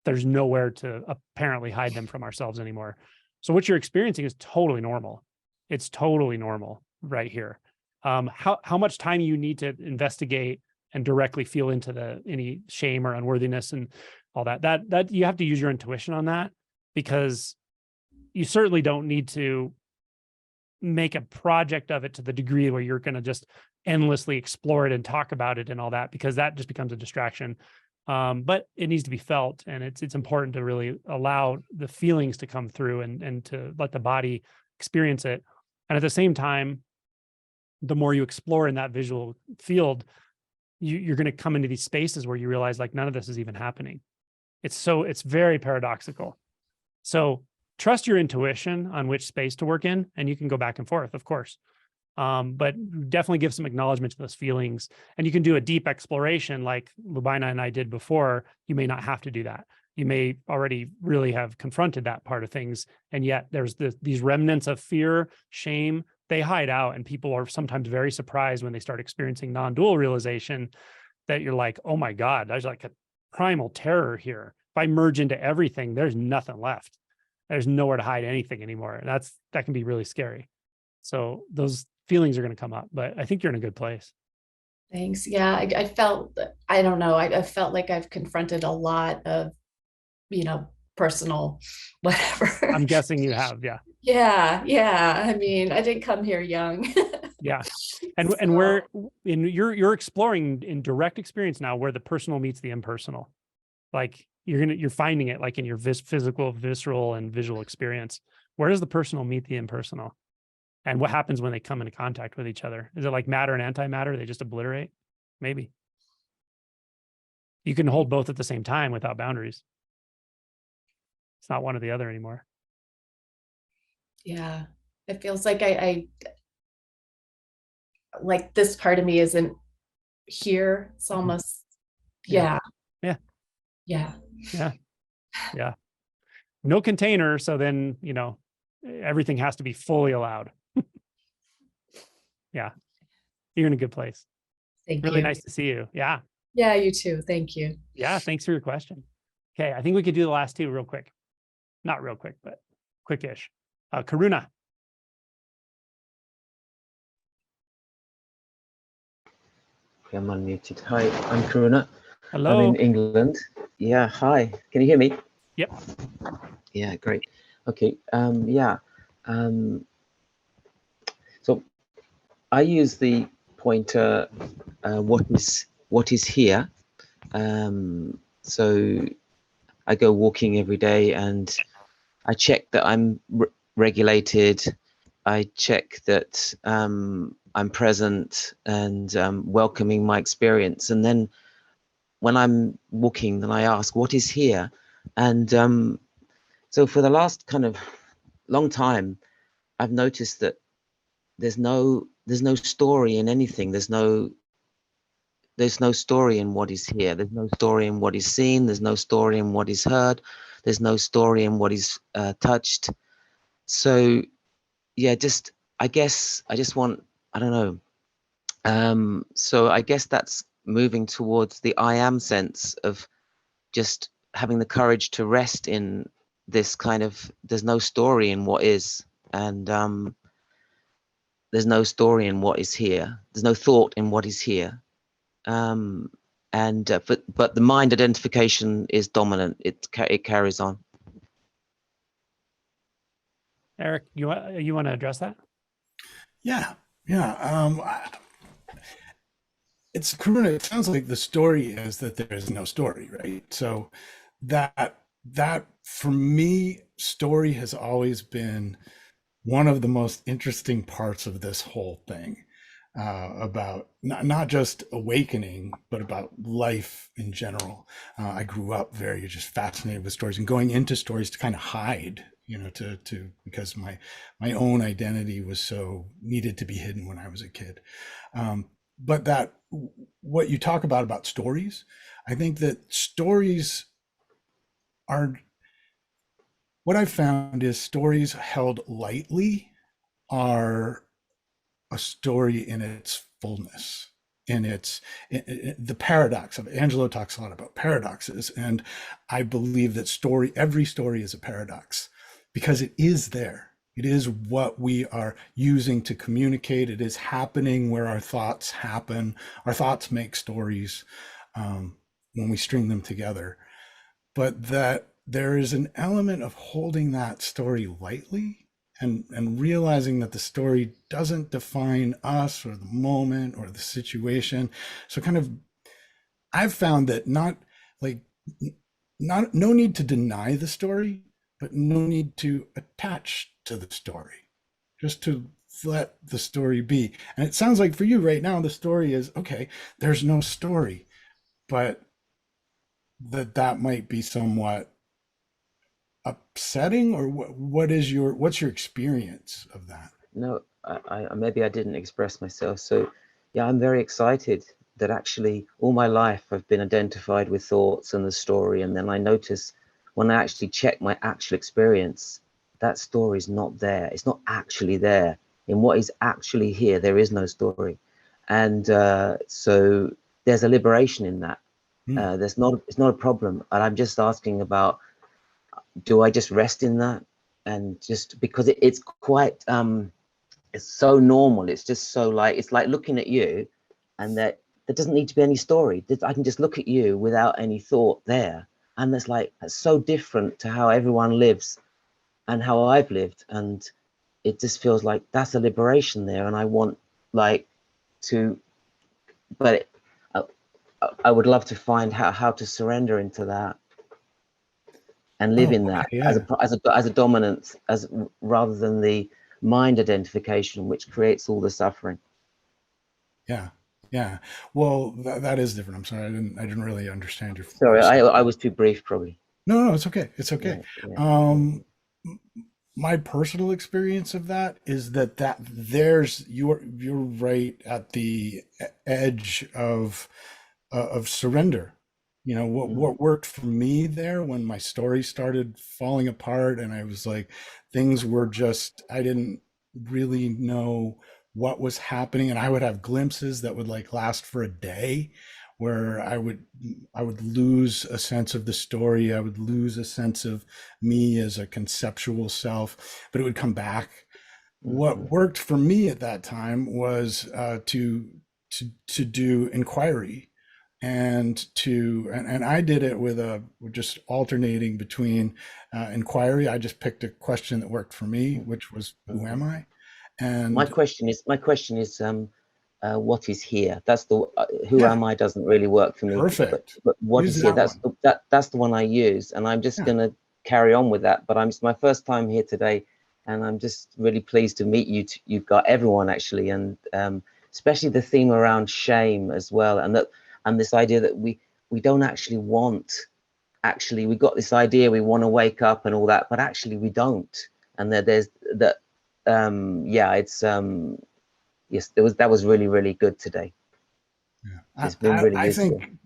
there's nowhere to apparently hide them from ourselves anymore. So what you're experiencing is totally normal. It's totally normal right here. How much time you need to investigate and directly feel into any shame or unworthiness and all that you have to use your intuition on that, because you certainly don't need to make a project of it to the degree where you're going to just endlessly explore it and talk about it and all that, because that just becomes a distraction. But it needs to be felt, and it's important to really allow the feelings to come through and to let the body experience it. And at the same time, the more you explore in that visual field, you're going to come into these spaces where you realize like none of this is even happening. It's very paradoxical. So trust your intuition on which space to work in, and you can go back and forth, of course. But definitely give some acknowledgement to those feelings. And you can do a deep exploration like Lubaina and I did before. You may not have to do that. You may already really have confronted that part of things. And yet there's these remnants of fear, shame, they hide out. And people are sometimes very surprised when they start experiencing non-dual realization that you're like, oh my God, there's like a primal terror here. If I merge into everything, there's nothing left. There's nowhere to hide anything anymore. That can be really scary. So those feelings are going to come up, but I think you're in a good place. Thanks. Yeah, I felt, I don't know, I felt like I've confronted a lot of, personal whatever. I'm guessing you have, yeah. Yeah. I mean, I didn't come here young. Yeah. And where you're exploring in direct experience now where the personal meets the impersonal. Like you're finding it like in your physical, visceral, and visual experience. Where does the personal meet the impersonal? And what happens when they come into contact with each other? Is it like matter and antimatter? They just obliterate? Maybe. You can hold both at the same time without boundaries. It's not one or the other anymore. Yeah. It feels like I like this part of me isn't here. It's almost, yeah. No container. So then, everything has to be fully allowed. Yeah. You're in a good place. Thank really you. Nice to see you. Yeah. Yeah, you too. Thank you. Yeah. Thanks for your question. Okay. I think we could do the last two real quick. Not real quick, but quickish. Karuna. I'm unmuted. Hi, I'm Karuna. Hello. I'm in England. Yeah, hi. Can you hear me? Yep. Yeah, great. Okay. So I use the pointer what is here. So I go walking every day and I check that I'm regulated. I check that I'm present and welcoming my experience. And then when I'm walking, then I ask, what is here? And so for the last kind of long time, I've noticed that there's no story in anything. There's no story in what is here. There's no story in what is seen. There's no story in what is heard. There's no story in what is touched. So yeah, I guess I just want, I don't know. So I guess that's moving towards the I am sense of just having the courage to rest in this kind of, there's no story in what is, and there's no story in what is here. There's no thought in what is here. But the mind identification is dominant. It carries on. Erik, you want to address that? Yeah. It's Karuna. It sounds like the story is that there is no story, right? So that for me, story has always been one of the most interesting parts of this whole thing, about not just awakening, but about life in general. I grew up very just fascinated with stories and going into stories to kind of hide, because my own identity was so needed to be hidden when I was a kid. But that what you talk about stories, I think that stories are, what I've found is stories held lightly are a story in its fullness, in the paradox of it. Angelo talks a lot about paradoxes, and I believe that every story is a paradox because it is there. It is what we are using to communicate. It is happening where our thoughts happen. Our thoughts make stories when we string them together. But that there is an element of holding that story lightly and realizing that the story doesn't define us or the moment or the situation. So kind of, I've found that no need to deny the story, but no need to attach to the story, just to let the story be. And it sounds like for you right now, the story is, okay, there's no story, but that might be somewhat upsetting, or what's your experience of that? No, I maybe I didn't express myself. So yeah, I'm very excited that actually all my life I've been identified with thoughts and the story, and then I notice when I actually check my actual experience, that story is not there. It's not actually there. In what is actually here, there is no story. And so there's a liberation in that. It's not a problem. And I'm just asking about, do I just rest in that? And just because it's quite it's so normal. It's just so like, it's like looking at you, and that there doesn't need to be any story. I can just look at you without any thought there. And that's so different to how everyone lives and how I've lived. And it just feels like that's a liberation there. And I want but I would love to find how to surrender into that and live in that as a dominance, rather than the mind identification, which creates all the suffering. Yeah. Well, that is different. I'm sorry, I didn't really understand your. Sorry, I was too brief, probably. No, it's okay. It's okay. Yeah. My personal experience of that is that you're right at the edge of surrender. You know, what worked for me there when my story started falling apart, and I was like, things were just, I didn't really know what was happening, and I would have glimpses that would like last for a day, where I would lose a sense of the story. I would lose a sense of me as a conceptual self, but it would come back. What worked for me at that time was to do inquiry, and I did it with just alternating between inquiry. I just picked a question that worked for me, which was, who am I? And my question is what is here? That's the who am I doesn't really work for me. Perfect. But what is here? That's the one I use, and I'm just gonna carry on with that. But it's my first time here today, and I'm just really pleased to meet you. You've got everyone actually, and especially the theme around shame as well, and this idea that we don't actually want. Actually, we got this idea we want to wake up and all that, but actually we don't. And there's that. Yes, that was really, really good today. Yeah. It's been really I useful. think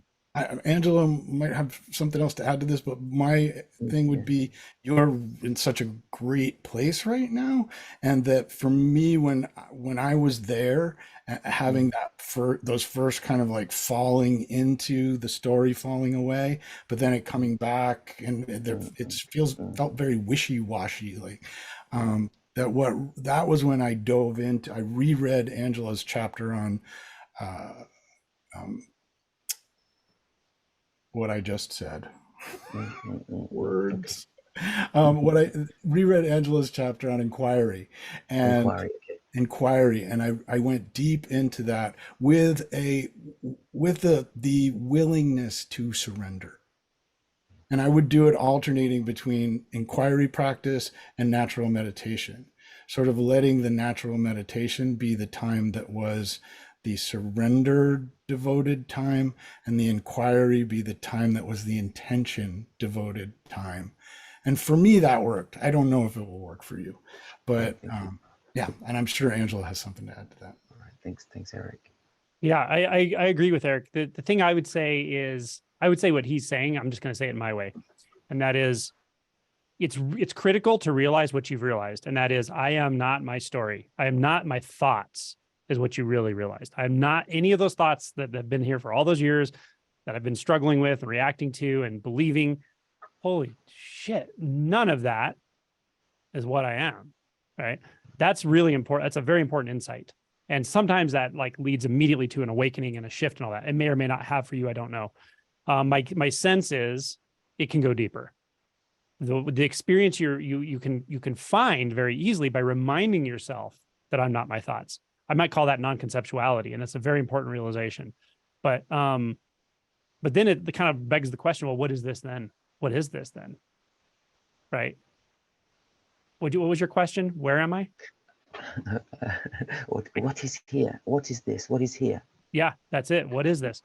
Angela might have something else to add to this, but my thing would be, you're in such a great place right now, and that for me, when I was there, having those first kind of like falling into the story, falling away, but then it coming back, and felt very wishy-washy, like that was when I I reread Angela's chapter on what I just said. Words. What I reread Angela's chapter on inquiry, and inquiry, and I went deep into that with the willingness to surrender. And I would do it alternating between inquiry practice and natural meditation, sort of letting the natural meditation be the time that was the surrender devoted time, and the inquiry be the time that was the intention devoted time. And for me, that worked. I don't know if it will work for you, but and I'm sure Angela has something to add to that. All right, thanks, Eric. Yeah, I agree with Eric. The thing I would say is, I would say what he's saying. I'm just going to say it my way, and that is, it's critical to realize what you've realized, and that is, I am not my story. I am not my thoughts. Is what you really realized. I'm not any of those thoughts that have been here for all those years that I've been struggling with and reacting to and believing. Holy shit, none of that is what I am, right? That's really important. That's a very important insight. And sometimes that like leads immediately to an awakening and a shift and all that. It may or may not have for you, I don't know. My sense is it can go deeper. the experience you can find very easily by reminding yourself that I'm not my thoughts. I might call that non-conceptuality, and it's a very important realization. But then it kind of begs the question, well, what is this then? What is this then? Right? What was your question? Where am I? What is here? What is this? What is here? Yeah, that's it. What is this?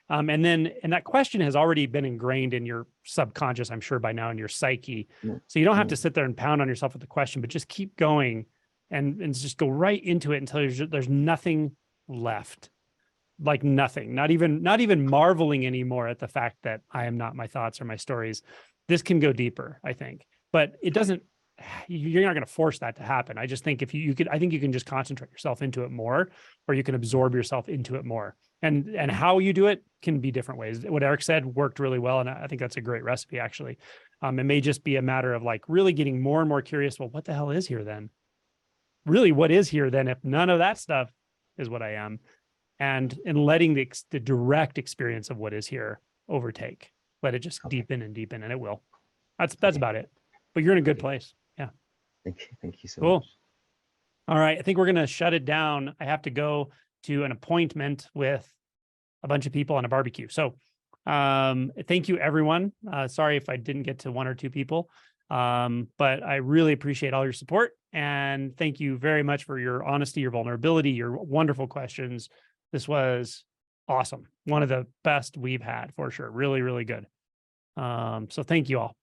And that question has already been ingrained in your subconscious, I'm sure by now, in your psyche. So you don't have to sit there and pound on yourself with the question, but just keep going and just go right into it until there's nothing left. Like nothing, not even marveling anymore at the fact that I am not my thoughts or my stories. This can go deeper, I think, but it doesn't, you're not going to force that to happen. I just think if you could, I think you can just concentrate yourself into it more, or you can absorb yourself into it more. And how you do it can be different ways. What Erik said worked really well. And I think that's a great recipe, actually. It may just be a matter of like really getting more and more curious. Well, what the hell is here then? Really, what is here then if none of that stuff is what I am? And letting the direct experience of what is here overtake. Let it just deepen and deepen, and it will. That's about it. But you're in a good place. Yeah. Thank you so Cool. much. All right. I think we're going to shut it down. I have to go to an appointment with a bunch of people on a barbecue. So thank you, everyone. Sorry if I didn't get to one or two people, but I really appreciate all your support. And thank you very much for your honesty, your vulnerability, your wonderful questions. This was awesome. One of the best we've had for sure. Really, really good. So thank you all.